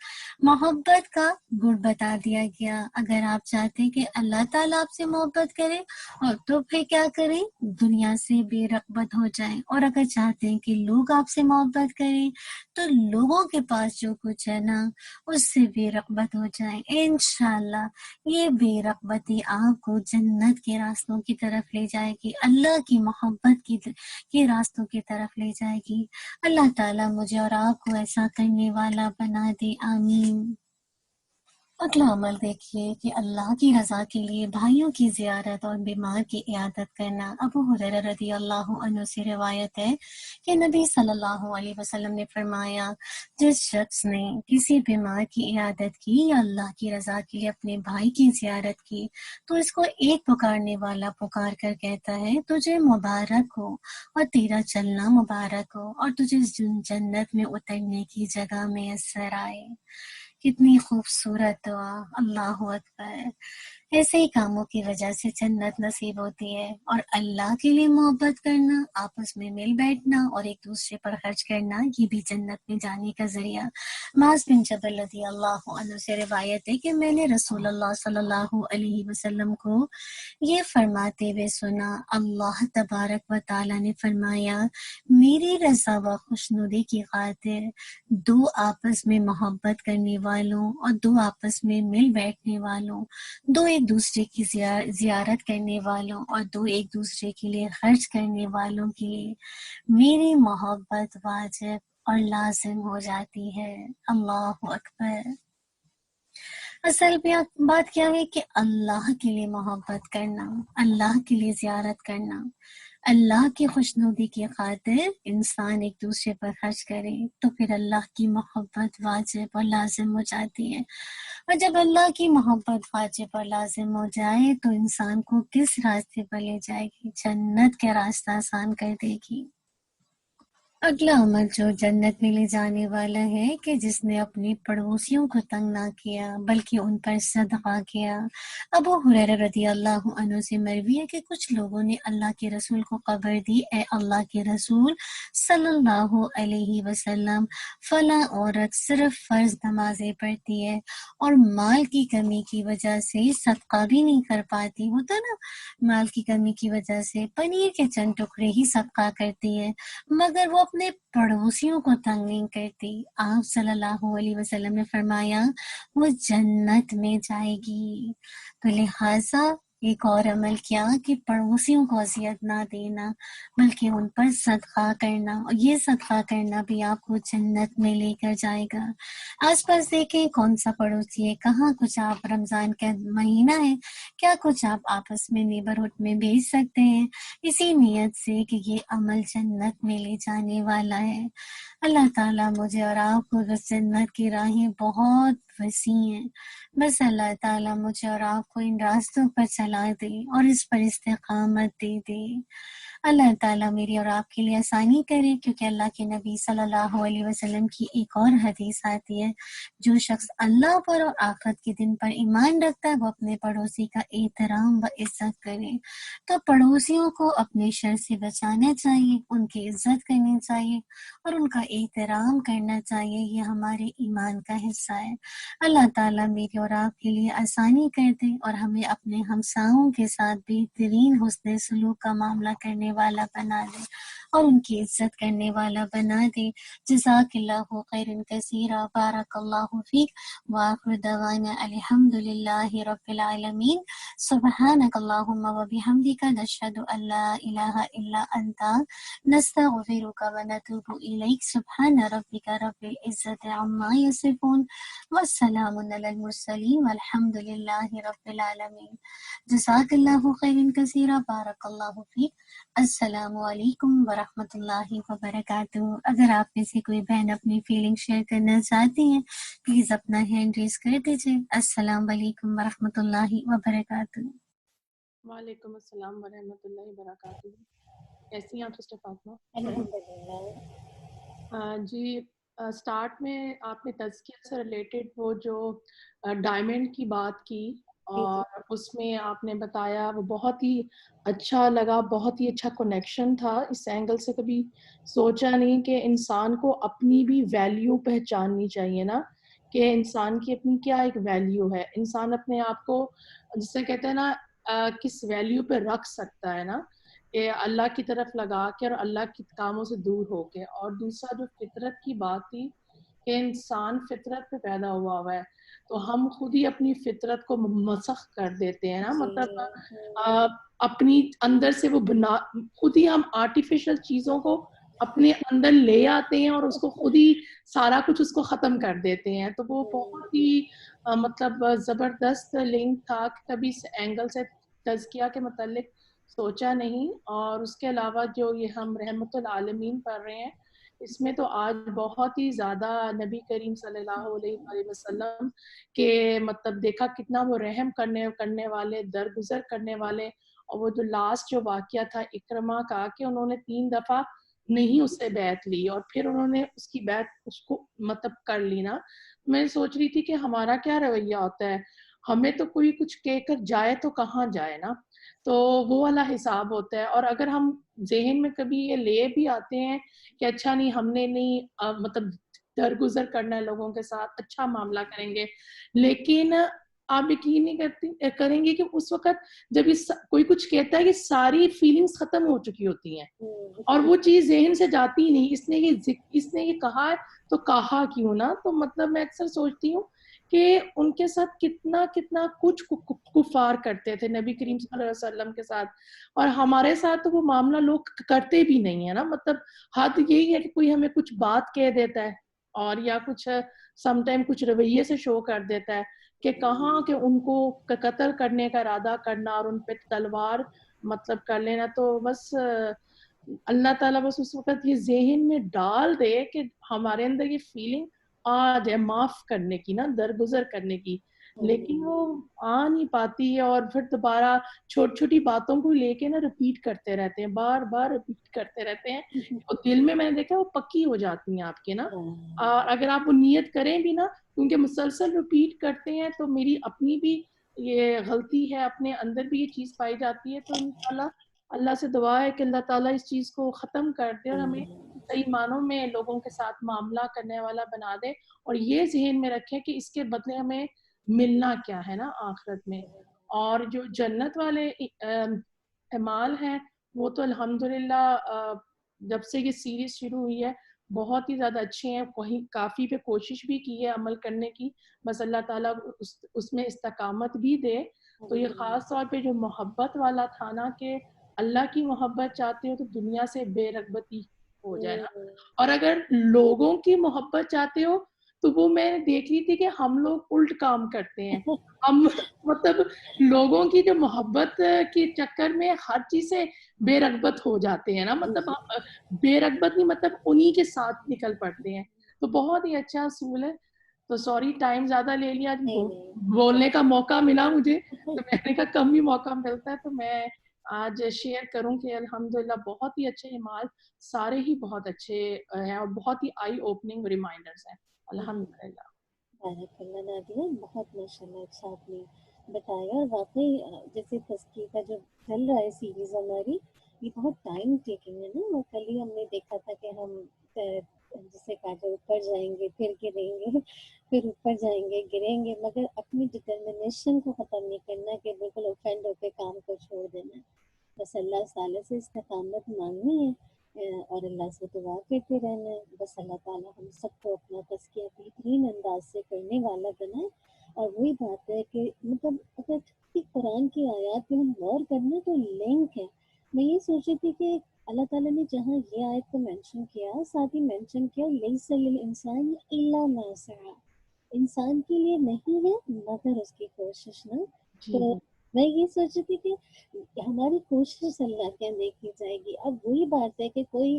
محبت کا گڑ بتا دیا گیا۔ اگر آپ چاہتے کہ اللہ تعالیٰ آپ سے محبت کرے اور تو پھر کیا کریں؟ دنیا سے بے رغبت ہو جائیں، اور اگر چاہتے ہیں کہ لوگ آپ سے محبت کریں تو لوگوں کے پاس جو کچھ ہے نا اس سے بے رغبت ہو جائیں۔ انشاءاللہ یہ بے رغبتی آپ کو جنت کے راستوں کی طرف لے جائے گی، اللہ کی محبت کے راستوں کی طرف لے جائے گی۔ اللہ تعالیٰ مجھے اور آپ کو ایسا کرنے والا بنا دے، آمین۔ اگلا عمل دیکھیے کہ اللہ کی رضا کے لیے بھائیوں کی زیارت اور بیمار کی عیادت کرنا۔ ابو ہریرہ رضی اللہ عنہ سے روایت ہے کہ نبی صلی اللہ علیہ وسلم نے فرمایا، جس شخص نے کسی بیمار کی عیادت کی یا اللہ کی رضا کے لیے اپنے بھائی کی زیارت کی تو اس کو ایک پکارنے والا پکار کر کہتا ہے، تجھے مبارک ہو اور تیرا چلنا مبارک ہو اور تجھے جنت میں اترنے کی جگہ میسر آئے۔ کتنی خوبصورت دعا، اللہ اکبر۔ ایسے ہی کاموں کی وجہ سے جنت نصیب ہوتی ہے، اور اللہ کے لیے محبت کرنا، آپس میں مل بیٹھنا اور ایک دوسرے پر خرچ کرنا، یہ بھی جنت میں جانے کا ذریعہ۔ معاذ بن جبل رضی اللہ عنہ سے روایت ہے کہ میں نے رسول اللہ صلی اللہ علیہ وسلم کو یہ فرماتے ہوئے سنا، اللہ تبارک و تعالیٰ نے فرمایا، میری رضا و خوشنودی کی خاطر دو آپس میں محبت کرنے والوں اور دو آپس میں مل بیٹھنے والوں، دو ایک دوسرے کی زیارت کرنے والوں اور دو ایک دوسرے کے لیے خرچ کرنے والوں کے لیے میری محبت واجب اور لازم ہو جاتی ہے۔ اللہ اکبر۔ اصل بات کیا ہے کہ اللہ کے لیے محبت کرنا، اللہ کے لیے زیارت کرنا، اللہ کی خوشنودی کی خاطر انسان ایک دوسرے پر خرچ کرے تو پھر اللہ کی محبت واجب اور لازم ہو جاتی ہے۔ اور جب اللہ کی محبت واجب اور لازم ہو جائے تو انسان کو کس راستے پر لے جائے گی؟ جنت کا راستہ آسان کر دے گی۔ اگلا عمل جو جنت میں لے جانے والا ہے کہ جس نے اپنے پڑوسیوں کو تنگ نہ کیا بلکہ ان پر صدقہ کیا۔ ابو ہریرہ رضی اللہ عنہ سے مروی ہے کہ کچھ لوگوں نے اللہ کے رسول کو خبر دی، اے اللہ کے رسول صلی اللہ علیہ وسلم، فلاں عورت صرف فرض نمازیں پڑھتی ہے اور مال کی کمی کی وجہ سے صدقہ بھی نہیں کر پاتی، ہوتا نا مال کی کمی کی وجہ سے پنیر کے چند ٹکڑے ہی صدقہ کرتی ہے، مگر وہ اپنے پڑوسیوں کو تنگ نہیں کرتی۔ آپ صلی اللہ علیہ وسلم نے فرمایا وہ جنت میں جائے گی۔ تو لہٰذا ایک اور عمل کیا کہ پڑوسیوں کو اذیت نہ دینا بلکہ ان پر صدقہ کرنا، اور یہ صدقہ کرنا بھی آپ کو جنت میں لے کر جائے گا۔ آس پاس دیکھیں کون سا پڑوسی ہے، کہاں کچھ آپ، رمضان کا مہینہ ہے، کیا کچھ آپ آپس میں نیبرہڈ میں بھیج سکتے ہیں، اسی نیت سے کہ یہ عمل جنت میں لے جانے والا ہے۔ اللہ تعالیٰ مجھے اور آپ کو، بس جنت کی راہیں بہت وسیع ہیں، بس اللہ تعالیٰ مجھے اور آپ کو ان راستوں پر چلا دے اور اس پر استقامت دے دے۔ اللہ تعالیٰ میری اور آپ کے لیے آسانی کرے، کیونکہ اللہ کے نبی صلی اللہ علیہ وسلم کی ایک اور حدیث آتی ہے، جو شخص اللہ پر اور آخرت کے دن پر ایمان رکھتا ہے وہ اپنے پڑوسی کا احترام و عزت کرے۔ تو پڑوسیوں کو اپنے شر سے بچانا چاہیے، ان کی عزت کرنی چاہیے اور ان کا احترام کرنا چاہیے، یہ ہمارے ایمان کا حصہ ہے۔ اللہ تعالیٰ میری اور آپ کے لیے آسانی کر دے اور ہمیں اپنے ہمسایوں کے ساتھ بہترین حسن سلوک کا معاملہ کرنے والا بنا دے اور ان کی عزت کرنے والا بنا دے۔ جزاک اللہ خیر کثیرا، بارک اللہ فیک، وآخر دعوانا الحمد للہ رب العالمین۔ سبحانک اللہم و بحمدک، نشہد ان لا الہ الا انت، نستغفرک و نتوب الیک۔ سبحان ربک رب العزت عما یصفون، والسلام علی المرسلین، والحمد للہ رب العالمین۔ جزاک اللہ خیر کثیرا، بارک اللہ فیک۔ السلام علیکم ورحمۃ اللہ وبرکاتہ۔ اگر آپ میں سے کوئی بہن اپنی فیلنگ شیئر کرنا چاہتی ہیں، پلیز اپنا ہینڈ ریز کر دیجیے۔ السلام علیکم ورحمۃ اللہ وبرکاتہ۔ وعلیکم السلام ورحمۃ اللہ وبرکاتہ۔ کیسی ہیں آپ سسٹر فاطمہ؟ جی، سٹارٹ میں آپ نے تزکیہ سے ریلیٹڈ وہ جو ڈائمنڈ کی بات کی اور اس میں آپ نے بتایا، وہ بہت ہی اچھا لگا، بہت ہی اچھا کنیکشن تھا۔ اس اینگل سے کبھی سوچا نہیں کہ انسان کو اپنی بھی ویلیو پہچاننی چاہیے نا، کہ انسان کی اپنی کیا ایک ویلیو ہے۔ انسان اپنے آپ کو جس سے کہتے ہیں نا کس ویلیو پہ رکھ سکتا ہے نا، کہ اللہ کی طرف لگا کے اور اللہ کے کاموں سے دور ہو کے۔ اور دوسرا جو فطرت کی بات تھی کہ انسان فطرت پہ پیدا ہوا ہے، تو ہم خود ہی اپنی فطرت کو مسخ کر دیتے ہیں نا، مطلب اپنی اندر سے وہ بنا خود ہی ہم آرٹیفیشل چیزوں کو اپنے اندر لے آتے ہیں اور اس کو خود ہی سارا کچھ اس کو ختم کر دیتے ہیں۔ تو وہ بہت ہی مطلب زبردست لنک تھا کہ کبھی اس اینگل سے تزکیہ کے متعلق سوچا نہیں۔ اور اس کے علاوہ جو یہ ہم رحمت العالمین پڑھ رہے ہیں، اس میں تو آج بہت ہی زیادہ نبی کریم صلی اللہ علیہ وسلم کے مطلب دیکھا کتنا وہ رحم کرنے والے، درگزر کرنے والے۔ اور وہ جو لاسٹ جو واقعہ تھا اکرمہ کا، کہ انہوں نے 3 دفعہ نہیں اس سے بیعت لی اور پھر انہوں نے اس کی بیعت اس کو مطلب کر لی نا۔ میں سوچ رہی تھی کہ ہمارا کیا رویہ ہوتا ہے، ہمیں تو کوئی کچھ کہہ کر جائے تو کہاں جائے نا، تو وہ والا حساب ہوتا ہے۔ اور اگر ہم ذہن میں کبھی یہ لے بھی آتے ہیں کہ اچھا نہیں ہم نے نہیں مطلب درگزر کرنا ہے لوگوں کے ساتھ، اچھا معاملہ کریں گے، لیکن آپ یقین نہیں کریں گے کہ اس وقت جب کوئی کچھ کہتا ہے کہ ساری فیلنگز ختم ہو چکی ہوتی ہیں اور وہ چیز ذہن سے جاتی نہیں۔ اس نے یہ کہا ہے تو کہا کیوں نا۔ تو مطلب میں اکثر سوچتی ہوں کہ ان کے ساتھ کتنا کچھ کفار کرتے تھے نبی کریم صلی اللہ علیہ وسلم کے ساتھ، اور ہمارے ساتھ تو وہ معاملہ لوگ کرتے بھی نہیں ہے نا۔ مطلب حد یہی ہے کہ کوئی ہمیں کچھ بات کہہ دیتا ہے اور یا کچھ سم ٹائم کچھ رویے سے شو کر دیتا ہے کہ کہاں کہ ان کو قتل کرنے کا ارادہ کرنا اور ان پہ تلوار مطلب کر لینا۔ تو بس اللہ تعالیٰ بس اس وقت یہ ذہن میں ڈال دے کہ ہمارے اندر یہ فیلنگ آ جائے معاف کرنے کی نا، درگزر کرنے کی، لیکن وہ آ نہیں پاتی ہے۔ اور پھر دوبارہ چھوٹی باتوں کو لے کے نا رپیٹ کرتے رہتے ہیں، بار بار رپیٹ کرتے رہتے ہیں، اور دل میں نے دیکھا وہ پکی ہو جاتی ہیں آپ کے نا۔ اور اگر آپ وہ نیت کریں بھی نا، کیونکہ مسلسل رپیٹ کرتے ہیں، تو میری اپنی بھی یہ غلطی ہے، اپنے اندر بھی یہ چیز پائی جاتی ہے۔ تو انشاءاللہ اللہ سے دعا ہے کہ اللہ تعالیٰ اس چیز کو ختم کر دے اور ہمیں صحیح معنوں میں لوگوں کے ساتھ معاملہ کرنے والا بنا دے، اور یہ ذہن میں رکھیں کہ اس کے بدلے ہمیں ملنا کیا ہے نا آخرت میں۔ اور جو جنت والے اعمال ہیں وہ تو الحمدللہ جب سے یہ سیریز شروع ہوئی ہے بہت ہی زیادہ اچھے ہیں، وہیں کافی پہ کوشش بھی کی ہے عمل کرنے کی، بس اللہ تعالیٰ اس میں استقامت بھی دے۔ تو یہ خاص طور پہ جو محبت والا تھا نا، کہ اللہ کی محبت چاہتے ہو تو دنیا سے بے رغبتی ہو جائے نا، اور اگر لوگوں کی محبت چاہتے ہو تو وہ میں دیکھ رہی تھی کہ ہم لوگ الٹ کام کرتے ہیں۔ ہم مطلب لوگوں کی جو محبت کے چکر میں ہر چیز سے بے رغبت ہو جاتے ہیں نا، مطلب بے رغبت نہیں، مطلب انہی کے ساتھ نکل پڑتے ہیں۔ تو بہت ہی اچھا اصول ہے۔ تو سوری ٹائم زیادہ لے لیا، بولنے کا موقع ملا مجھے، تو میں نے کہا کم ہی موقع ملتا ہے تو میں آج شیئر کروں کہ الحمدللہ بہت ہی اچھے اعمال سارے ہی بہت اچھے ہیں اور بہت ہی آئی اوپننگ ریمائنڈرز ہیں الحمدللہ. بارک اللہ نادیہ، بہت ماشاء اللہ اچھا آپ نے بتایا. اور واقعی جیسے تزکیے کا جو چل رہا ہے سیریز ہماری، یہ بہت ٹائم ٹیکنگ ہے نا. اور کل ہی ہم نے دیکھا تھا کہ ہم جسے کہا جائے اوپر جائیں گے پھر گریں گے، پھر اوپر جائیں گے گریں گے، مگر اپنی ڈٹرمنیشن کو ختم نہیں کرنا کہ بالکل اوفینڈ ہو کے کام کو چھوڑ دینا ہے. بس اللہ تعالیٰ سے استقامت مانگنی ہے اور اللہ سے دعا کرتے رہنا ہے. بس اللہ تعالیٰ ہم سب کو اپنا تزکیہ بہترین انداز سے کرنے والا بنائے. اور وہی بات ہے کہ مطلب اگر قرآن کی آیات پہ ہم غور کرنا تو لنک ہے. میں یہ سوچی تھی کہ اللہ تعالیٰ نے جہاں یہ آیت کو مینشن کیا، ساتھ ہی مینشن کیا لیس للانسان الا ما سعی، انسان کے لیے نہیں ہے مگر اس کی کوشش نا. تو میں یہ سوچی تھی کہ ہماری کوشش اللہ کے دیکھی جائے گی. اب وہی بات ہے کہ کوئی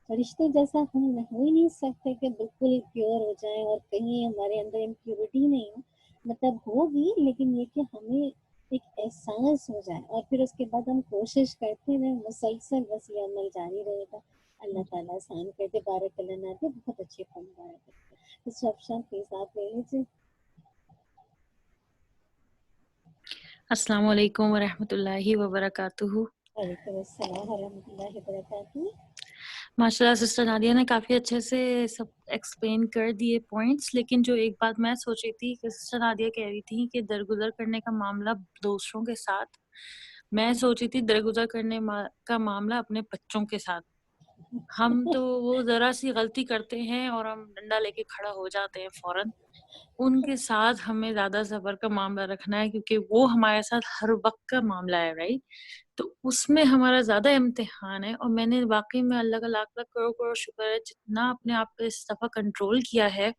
فرشتے جیسا ہم ہو ہی نہیں سکتے کہ بالکل پیور ہو جائیں اور کہیں ہمارے اندر امپیورٹی نہیں ہو. مطلب ہوگی لیکن یہ کہ ہمیں ایک احساس ہو جائے اور پھر اس کے بعد ہم کوشش کرتے رہیں مسلسل، بس یہ عمل جاری رہے گا. اللہ تعالیٰ آسان کرتے. بارک اللہ نادیہ، بہت اچھے فرما رہے تھے. اس آپشن پلیز آپ لے لیجیے. السلام علیکم ورحمۃ اللہ وبرکاتہ. وعلیکم السلام ورحمۃ اللہ وبرکاتہ. ماشاء اللہ سسٹر نادیہ نے کافی اچھے سے سب ایکسپلین کر دیے پوائنٹس، لیکن جو ایک بات میں سوچ رہی تھی کہ سسٹر نادیہ کہہ رہی تھی کہ درگزر کرنے کا معاملہ دوسروں کے ساتھ، میں سوچ رہی تھی درگزر کرنے کا معاملہ اپنے بچوں کے ساتھ. ہم تو وہ ذرا سی غلطی کرتے ہیں اور ہم ڈنڈا لے کے کھڑا ہو جاتے ہیں فوراً. ان کے ساتھ ہمیں زیادہ صبر کا معاملہ رکھنا ہے کیونکہ وہ ہمارے ساتھ ہر وقت کا معاملہ ہے، رائٹ. تو اس میں ہمارا زیادہ امتحان ہے. اور میں نے واقعی میں اللہ کا لاکھ لاکھ کروڑ کروڑ شکر ہے جتنا اپنے آپ پہ اس دفعہ کنٹرول کیا ہے.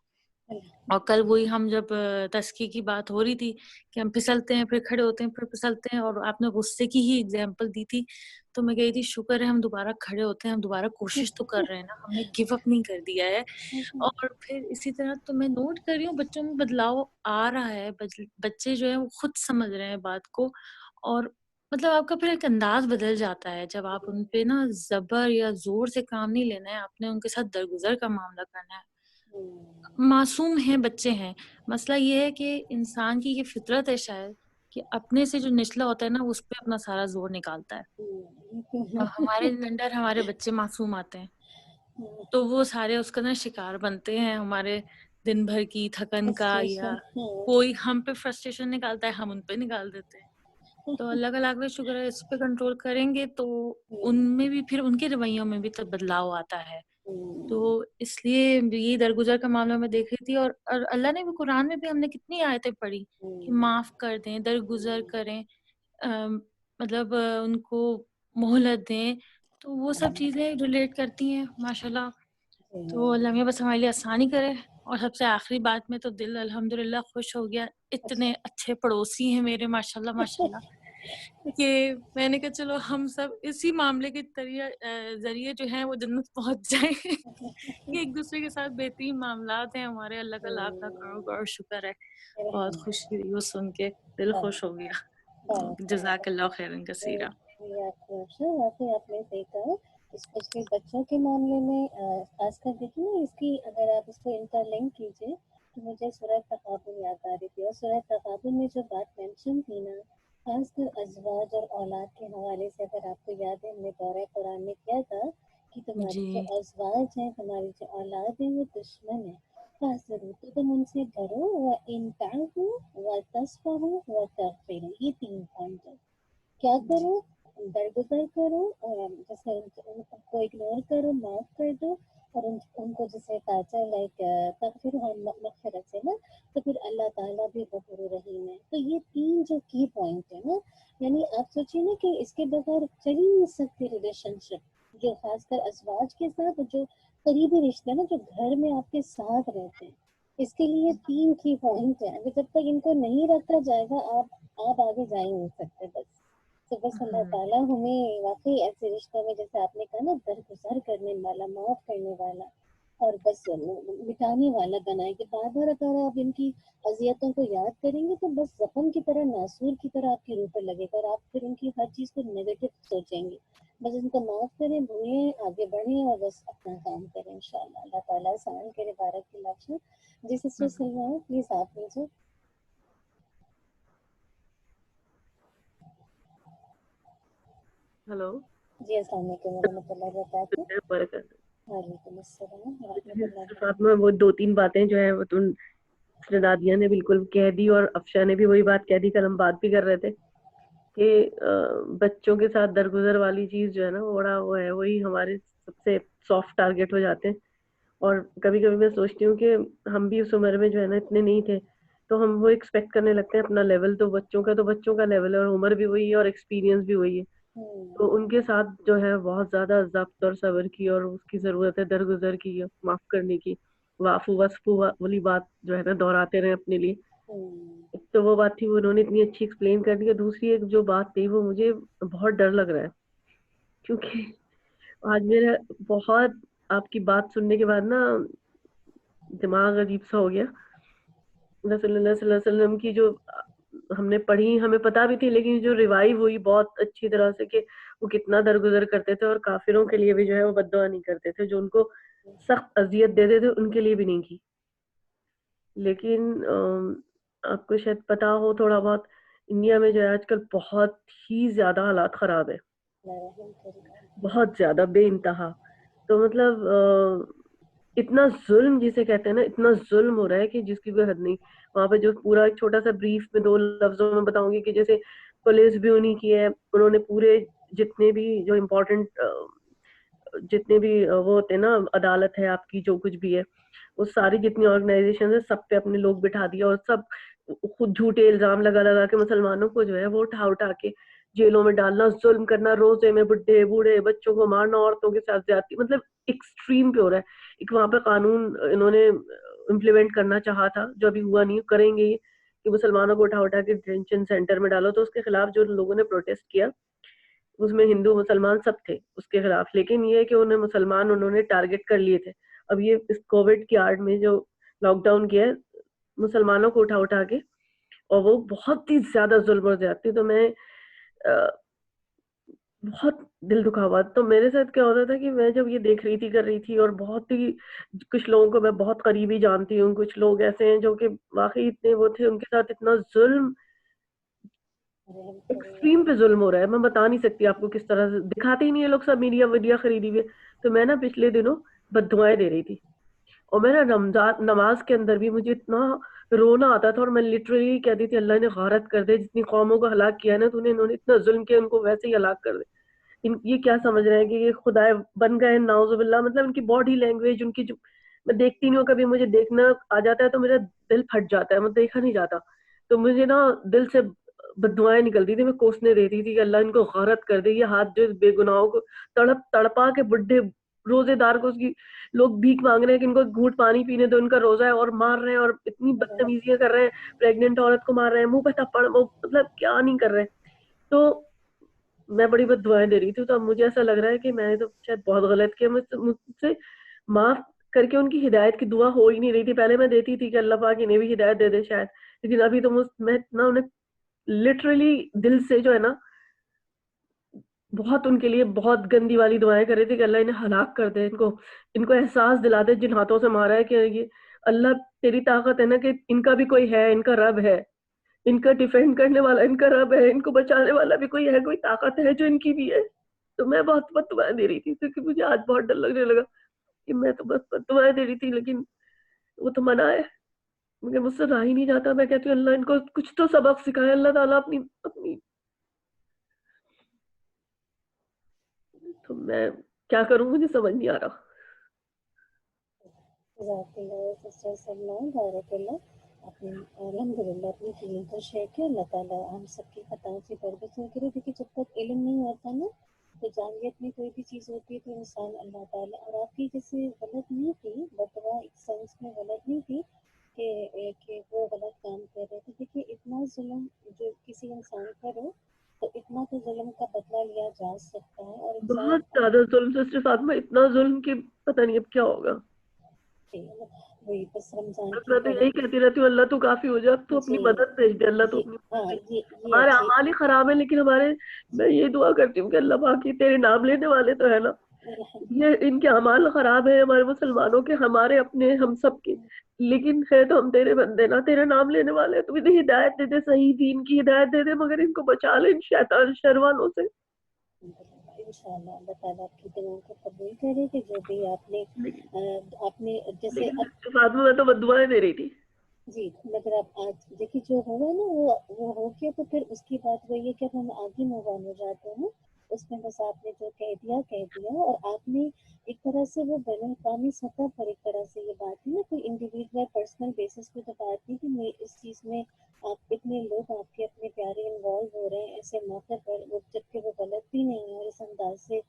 اور کل وہی ہم جب تزکیے کی بات ہو رہی تھی کہ ہم پھسلتے ہیں پھر کھڑے ہوتے ہیں پھر پھسلتے ہیں، اور آپ نے غصے کی ہی اگزامپل دی تھی، تو میں کہی تھی شکر ہے ہم دوبارہ کھڑے ہوتے ہیں، ہم دوبارہ کوشش تو کر رہے ہیں نا، ہم نے گیو اپ نہیں کر دیا ہے. اور پھر اسی طرح تو میں نوٹ کر رہی ہوں بچوں میں بدلاؤ آ رہا ہے. بچے جو ہیں وہ خود سمجھ رہے ہیں بات کو، اور مطلب آپ کا پھر ایک انداز بدل جاتا ہے جب آپ ان پہ نا زبر یا زور سے کام نہیں لینا ہے، آپ نے ان کے ساتھ درگزر کا معاملہ کرنا ہے. معصوم ہیں بچے ہیں. مسئلہ یہ ہے کہ انسان کی یہ فطرت ہے شاید کہ اپنے سے جو نچلا ہوتا ہے نا اس پہ اپنا سارا زور نکالتا ہے. اور ہمارے انڈر ہمارے بچے معصوم آتے ہیں تو وہ سارے اس کا نا شکار بنتے ہیں ہمارے دن بھر کی تھکن کا، یا کوئی ہم پہ فرسٹریشن نکالتا ہے ہم ان پہ نکال دیتے ہیں. تو اللہ کا لاکھ لاکھ شکر ہے اس پہ کنٹرول کریں گے تو ان میں بھی پھر ان کے رویوں میں بھی تو بدلاؤ آتا ہے. تو اس لیے یہ درگزر کا معاملہ میں دیکھ رہی تھی. اور اللہ نے بھی قرآن میں بھی ہم نے کتنی آیتیں پڑھی کہ معاف کر دیں، درگزر کریں، مطلب ان کو مہلت دیں. تو وہ سب چیزیں ریلیٹ کرتی ہیں ماشاءاللہ. تو اللہ میں بس ہمارے لیے آسانی کرے. اور سب سے آخری بات میں تو دل الحمدللہ خوش ہو گیا، اتنے اچھے پڑوسی ہیں میرے ماشاءاللہ ماشاءاللہ کہ میں نے کہا چلو ہم سب اسی معاملے کے ذریعے جو ہیں وہ جنت پہنچ جائیں کہ ایک دوسرے کے ساتھ بہترین معاملات ہیں ہمارے. اللہ کا لاکھ لاکھ کروڑ کروڑ شکر ہے. بہت خوشی ہوئی وہ سن کے، دل خوش ہو گیا. جزاک اللہ خیرن کثیرہ. واقعی آپ نے دیکھا اسپیشلی بچوں کے معاملے میں خاص کر دیکھیے نا، اس کی اگر آپ اس کو انٹر لنک کیجیے تو مجھے سورہ تغابن یاد آ رہی تھی. اور سورہ تغابن میں جو بات مینشن تھی نا، خاص کر ازواج اور اولاد کے حوالے سے، اگر آپ کو یاد ہے ہم نے دورہ قرآن میں کیا تھا کہ تمہاری جی جو ازواج ہیں، تمہاری جو اولاد ہیں وہ دشمن ہیں. ضرور تو تم ان سے ڈرو. وَإِن تَعْفُوا وَتَصْفَحُوا وَتَغْفِرُوا، یہ 3 پوائنٹ ہے. کیا کرو؟ درگزر کرو، جیسے ان کو اگنور کرو، معاف کر دو. اور ان کو جیسے کہا لائک تغفر مغفرت سے نا، تو پھر اللہ تعالیٰ بھی غفور رحیم ہے. تو یہ 3 جو کی پوائنٹ ہے نا، یعنی آپ سوچیے نا کہ اس کے بغیر چل ہی نہیں سکتی ریلیشن شپ، جو خاص کر ازواج کے ساتھ جو قریبی رشتے ہیں نا، جو گھر میں آپ کے ساتھ رہتے ہیں. اس کے لیے 3 کی پوائنٹ ہیں. اگر جب تک ان کو نہیں رکھا جائے گا آپ آگے جا ہی نہیں سکتے. تو بس اللہ تعالیٰ ہمیں واقعی ایسے رشتوں میں، جیسے آپ نے کہا نا، درگزر کرنے والا، معاف کرنے والا، اور بس مٹانے والا بنائے کہ بار بار اگر آپ ان کی اذیتوں کو یاد کریں گے تو بس زخم کی طرح، ناسور کی طرح آپ کی روح پر لگے گا، اور آپ پھر ان کی ہر چیز کو نیگیٹو سوچیں گے. بس ان کو معاف کریں، بھولیں، آگے بڑھیں اور بس اپنا کام کریں انشاءاللہ. اللہ تعالیٰ آسان کرے. بارک اللہ فیک. جی سسٹر سلمہ پلیز آپ نیچے. ہلو جی السلام علیکم ورحمۃ اللہ وبرکاتہ. برکت. وعلیکم السلام ورحمۃ اللہ وبرکاتہ. فاطمہ وہ 2-3 باتیں جو ہے وہ تم نادیہ نے بالکل کہہ دی اور افشا نے بھی وہی بات کہہ دی. کل ہم بات بھی کر رہے تھے کہ بچوں کے ساتھ درگزر والی چیز جو ہے نا بڑا وہ ہے، وہی ہمارے سب سے سافٹ ٹارگیٹ ہو جاتے ہیں. اور کبھی کبھی میں سوچتی ہوں کہ ہم بھی اس عمر میں جو ہے نا اتنے نہیں تھے تو ہم وہ ایکسپیکٹ کرنے لگتے ہیں اپنا لیول تو بچوں کا لیول ہے اور عمر بھی وہی ہے اور ایکسپیرینس بھی وہی ہے. تو ان کے ساتھ جو ہے بہت زیادہ ضبط اور صبر کی اور اس کی ضرورت ہے، درگزر کی، معاف کرنے کی، وعفو وصفو والی بات جو ہے نا دہراتے رہے اپنے لیے. ایک تو وہ بات تھی، وہ انہوں نے اتنی اچھی ایکسپلین کر دی. دوسری ایک جو بات تھی وہ مجھے بہت ڈر لگ رہا ہے کیونکہ آج میرا بہت آپ کی بات سننے کے بعد نا دماغ عجیب سا ہو گیا. رسول اللہ صلی اللہ علیہ وسلم کی جو ہم نے پڑھی ہمیں پتا بھی تھی، لیکن جو ریوائیو ہوئی بہت اچھی طرح سے کہ وہ کتنا درگزر کرتے تھے اور کافروں کے لیے بھی جو ہے وہ بد دعا نہیں کرتے تھے، جو ان کو سخت اذیت دیتے تھے ان کے لیے بھی نہیں کی. لیکن آپ کو شاید پتا ہو تھوڑا بہت، انڈیا میں جو ہے آج کل بہت ہی زیادہ حالات خراب ہے، بہت زیادہ بے انتہا. تو مطلب اتنا ظلم جسے کہتے ہیں نا، اتنا ظلم ہو رہا ہے کہ جس کی کوئی حد نہیں. وہاں پہ جو پورا ایک چھوٹا سا بریف میں 2 لفظوں میں بتاؤں گی کہ جیسے پولیس بھی انہیں کی ہے، انہوں نے پورے جتنے بھی جو امپورٹنٹ جتنے بھی وہ ہوتے ہیں نا، عدالت ہے آپ کی جو کچھ بھی ہے، وہ ساری جتنی آرگنائزیشن ہے سب پہ اپنے لوگ بٹھا دیا اور سب خود جھوٹے الزام لگا لگا کے مسلمانوں کو جو ہے وہ اٹھا کے جیلوں میں ڈالنا، ظلم کرنا، روزے میں بڈھے بوڑھے بچوں کو مارنا، عورتوں کے ساتھ زیادتی، مطلب ایکسٹریم پہ ہو رہا ہے. ایک وہاں پہ قانون انہوں نے امپلیمنٹ کرنا چاہا تھا جو ابھی ہوا نہیں، کریں گے یہ کہ مسلمانوں کو اٹھا کے ڈیٹینشن سینٹر میں ڈالو. تو اس کے خلاف جو لوگوں نے پروٹیسٹ کیا اس میں ہندو مسلمان سب تھے اس کے خلاف، لیکن یہ کہ انہیں مسلمان انہوں نے ٹارگٹ کر لیے تھے. اب یہ اس کووڈ کی آڑ میں جو لاک ڈاؤن کیا ہے مسلمانوں کو اٹھا کے، اور وہ بہت ہی زیادہ ظلم اور زیادتی. تو میں بہت دل دکھا ہوا. تو میرے ساتھ کیا ہوتا تھا کہ میں جب یہ دیکھ رہی تھی کر رہی تھی، اور بہت ہی کچھ لوگوں کو میں بہت قریبی جانتی ہوں، کچھ لوگ ایسے ہیں جو کہ واقعی اتنے وہ تھے، ان کے ساتھ اتنا ظلم ایکسٹریم پہ ظلم ہو رہا ہے. میں بتا نہیں سکتی آپ کو کس طرح سے دکھاتے ہی نہیں ہے لوگ، سب میڈیا خریدی ہوئی. تو میں نا پچھلے دنوں بد دعائیں دے رہی تھی، اور میں نا رمضان نماز کے اندر بھی مجھے اتنا رونا آتا تھا، اور میں لٹرلی کہتی تھی اللہ نے غارت کر دے، جتنی قوموں کو ہلاک کیا ہے نا تو انہوں نے اتنا ظلم کیا، ان کو ویسے ہی ہلاک کر دے. یہ کیا سمجھ رہے ہیں کہ یہ خدا بن گئے ناؤذ باللہ. مطلب ان کی باڈی لینگویج، ان کی جو میں دیکھتی نہیں ہوں، کبھی مجھے دیکھنا آ جاتا ہے تو میرا دل پھٹ جاتا ہے، میں دیکھا نہیں جاتا. تو مجھے نا دل سے بد دعائیں نکلتی تھی، میں کوسنے دیتی تھی کہ اللہ ان کو غارت کر دے. یہ ہاتھ جو بے گناہوں کو تڑپا کے بڈھے روزے دار کو، اس کی لوگ بھیک مانگ رہے ہیں کہ ان کو گھونٹ پانی پینے دو، ان کا روزہ ہے، اور مار رہے ہیں اور اتنی بدتمیزیاں کر رہے ہیں. پریگننٹ عورت کو مار رہے ہیں، منہ پہ تھپڑ، مطلب کیا نہیں کر رہے. تو میں بڑی بد دعائیں دے رہی تھی. تو اب مجھے ایسا لگ رہا ہے کہ میں نے تو شاید بہت غلط کیا، مجھ سے معاف کر کے ان کی ہدایت کی دعا ہو ہی نہیں رہی تھی. پہلے میں دیتی تھی کہ اللہ پاک انہیں بھی ہدایت دے دے شاید، لیکن ابھی تو میں اتنا انہیں لٹرلی دل سے جو ہے نا بہت ان کے لیے بہت گندی والی دعائیں کر رہی تھی کہ اللہ انہیں ہلاک کر دے، ان کو احساس دلا دے جن ہاتھوں سے مارا ہے کہ یہ اللہ تیری طاقت ہے نا کہ ان کا بھی کوئی ہے، ان کا رب ہے، ان کا ڈیفینڈ کرنے والا ان کا رب ہے، ان کو بچانے والا بھی کوئی ہے، کوئی طاقت ہے جو ان کی بھی ہے. تو میں بہت بد دعائیں دے رہی تھی کیونکہ مجھے آج بہت ڈر لگنے لگا کہ میں تو بس بد دعائیں دے رہی تھی، لیکن وہ تو منع ہے، مجھے مجھ سے رہا ہی نہیں جاتا. میں کہتی ہوں اللہ ان کو کچھ تو سبق سکھائے اللہ تعالیٰ اپنی. تو میں کیا کروں مجھے سمجھ نہیں آ رہا. سسٹر سلمہ بارک اللہ. اپنی الحمد للہ اپنی فیلنگ کو شیئر کیا. اللہ تعالیٰ ہم سب کی خطاؤں سے پرہیز کرے. دیکھیے جب تک علم نہیں ہوتا نا تو جاہلیت میں کوئی بھی چیز ہوتی ہے تو انسان اللہ تعالیٰ، اور آپ کی جیسے غلط نہیں تھی بتوا ایک سینس میں غلط نہیں تھی کہ وہ غلط کام کر رہے تھے. دیکھیے اتنا ظلم جو کسی انسان پر ہو تو اتنا تو ظلم کا بدلہ لیا جا سکتا ہے. اور انسان بہت زیادہ ظلم سسٹر فاطمہ، اتنا ظلم کہ پتہ نہیں اب کیا ہوگا. جی وہی بس رمضان بس کی میں تو یہی کہتی رہتی ہوں اللہ تو کافی ہو جا، اب تو اپنی جی مدد بھیج دے، اللہ تو یہ اپنی ہاں مدد بھیج دے۔ یہ ہمارے اچھی اعمال ہی خراب ہیں، لیکن ہمارے، میں یہ دعا کرتی ہوں کہ اللہ باقی تیرے نام لینے والے تو ہے نا، یہ ان کے اعمال خراب ہیں ہمارے مسلمانوں کے، ہمارے اپنے، ہم سب کے، لیکن ہے تو ہم تیرے بندے نا، تیرے نام لینے والے، تو انہیں ہدایت دے دے، صحیح دین کی ہدایت دے دے، مگر ان کو بچا لے ان شیطان شر والوں سے۔ انشاءاللہ اللہ تعالیٰ آپ کی دعاؤں کو قبول کرے کہ جو بھی آپ نے جیسے لیکن فاطمہ میں تو بدعائیں دے رہی تھی۔ جی مگر اب آج دیکھیے جو ہوا نا وہ ہو گیا، تو پھر اس کی بات وہی ہے کہ اب ہم آگے موو آن ہو جاتے ہیں، اس میں بس آپ نے جو کہہ دیا، اور آپ نے ایک طرح سے وہ بین الاقوامی سطح پر ایک طرح سے یہ بات ہے نا، کوئی انڈیویجول پرسنل بیسس پہ تو بات نہیں کہ میں اس چیز میں آپ اتنے لوگ آپ کے اپنے پیارے انوالو ہو رہے ہیں ایسے موقع پر، جبکہ وہ غلط بھی نہیں ہے، اور اس انداز سے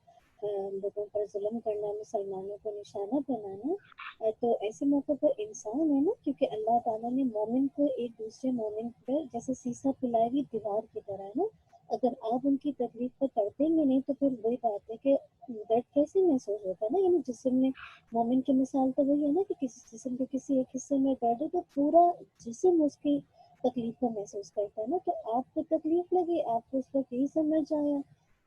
لوگوں پر ظلم کرنا، مسلمانوں کو نشانہ بنانا، تو ایسے موقع پر انسان ہے نا، کیونکہ اللہ تعالیٰ نے مومن کو ایک دوسرے مومن پر جیسے سیسا پلائی ہوئی دیوار کی طرح ہے نا، اگر آپ ان کی تکلیف کو تڑپیں گے نہیں تو پھر وہی بات ہے کہ درد کیسے محسوس ہوتا ہے نا، یعنی جسم میں مومن کی مثال تو وہی ہے نا کہ کسی جسم کے کسی ایک حصے میں درد ہے تو پورا جسم اس کی تکلیف کو محسوس کرتا ہے نا، تو آپ کو تکلیف لگی، آپ کو اس وقت یہی سمجھ آیا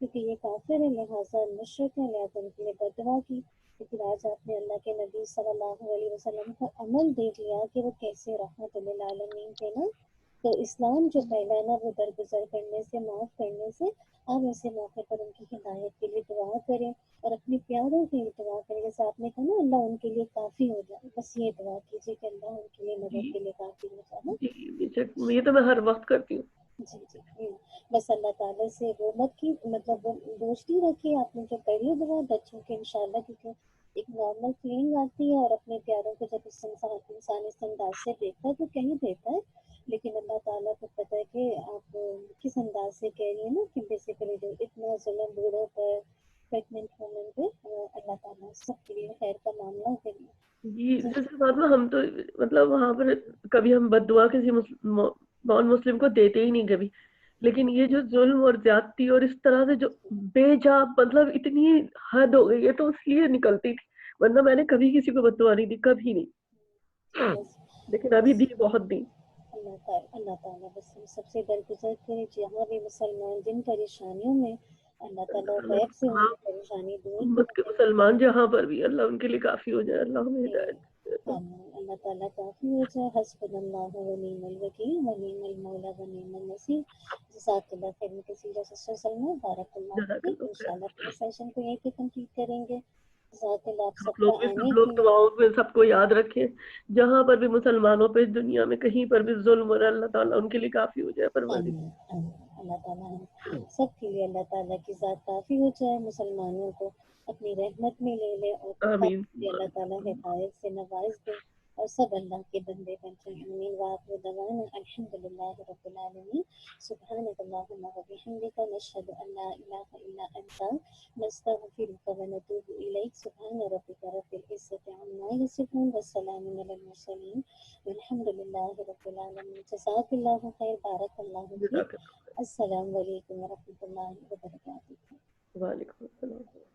کیونکہ یہ کافر ہے، لہٰذا مشرک ہے، لہٰذا ان کے لیے بددعا کی، لیکن آج آپ نے اللہ کے نبی صلی اللہ علیہ وسلم کا عمل دیکھ لیا کہ وہ کیسے رحمت للعالمین تھے نا، تو اسلام جو پہلا ہے نا وہ درگزر کرنے سے، معاف کرنے سے، آپ ایسے موقع پر ان کی ہدایت کے لیے دعا کریں اور اپنے پیاروں کے لیے دعا کریں، جیسے آپ نے کہا نا اللہ ان کے لیے کافی ہو جائے، بس یہ دعا کیجیے کہ اللہ ان کے لیے مدد کے لیے کافی ہو جائے نا۔ جی بے شک، یہ تو میں ہر وقت کرتی ہوں۔ جی بس اللہ تعالیٰ سے وہ مت کی مطلب وہ دوستی رکھی، آپ نے جو کری دعا بچوں کے انشاءاللہ، کیونکہ ایک نارمل فیلنگ آتی ہے، اور اپنے پیاروں کو جب انسان اس انداز سے دیکھتا ہے تو کہیں دیتا ہے، لیکن اللہ تعالیٰ کو پتہ ہے کہ آپ کس انداز سے کہہ رہی ہیں نا، کہ بیسیکلی جو اتنا ظلم بوڑھوں پر، پریگننٹ وومن پہ، اللہ تعالیٰ سب کے لیے خیر کا معاملہ کرے۔ جی جیسے فاطمہ ہم تو مطلب وہاں پر کبھی ہم بد دعا کسی نان مسلم کو دیتے ہی نہیں کبھی، لیکن یہ جو ظلم اور زیادتی اور اس طرح سے جو بے جا مطلب اتنی حد ہو گئی ہے تو اس لیے نکلتی تھی، ورنہ میں نے کبھی کسی کو بد دعا نہیں دی، کبھی نہیں، لیکن ابھی دی، بہت دی۔ اللہ تعالیٰ بس ہم سب سے درگزر کرے، جہاں بھی مسلمان جن پریشانیوں میں، اللہ تعالیٰ غیب سے ان ہاں کی پریشانی دور امت کے مسلمان جہاں پر بھی، اللہ ان کے لیے کافی ہو جائے، اللہ ہمیں کرے، ہدایت دے۔ اللہ تعالیٰ کافی ہو جائے، حسبنا اللہ و نعم الوکیل و نعم المولا و نعم النصیر۔ جزاک اللہ خیر کثیرا سسٹر سلمیٰ، بارک اللہ جزاک فیک، اللہ خیر۔ انشاءاللہ اپنے سیشن کو یہیں پہ کمپلیٹ کریں گے، جزاک اللہ آپ آپ سب کا لوگ بھی، آنے سب لوگ کی۔ دعاؤں میں سب کو یاد رکھیں، جہاں پر بھی مسلمانوں پہ دنیا میں کہیں پر بھی ظلم ہو رہا ہے، اللہ تعالیٰ ان کے لیے کافی ہو جائے، پروردگار۔ آمین آمین، اللہ تعالیٰ ہم سب کے لیے اللہ تعالیٰ کی ذات کافی ہو جائے، مسلمانوں کو اپنی رحمت میں لے لے، اور آمین۔ اللہ تعالیٰ ہدایت سے نواز دے، اور سب اللہ کے بندے بن جائیں، آمین۔ وآخر دعوانا الحمد للہ رب العالمین، سبحانک اللہم و بحمدک، نشہد ان لا الہ الا انت، نستغفرک و نتوب الیک، سبحان ربک رب العزت عما یصفون، والسلام علی المرسلین، والحمد للہ رب العالمین۔ جزاک اللہ خیر، بارک اللہ فیک، جزاک اللہ۔ السلام علیکم ورحمۃ اللہ وبرکاتہ۔ وعلیکم السلام۔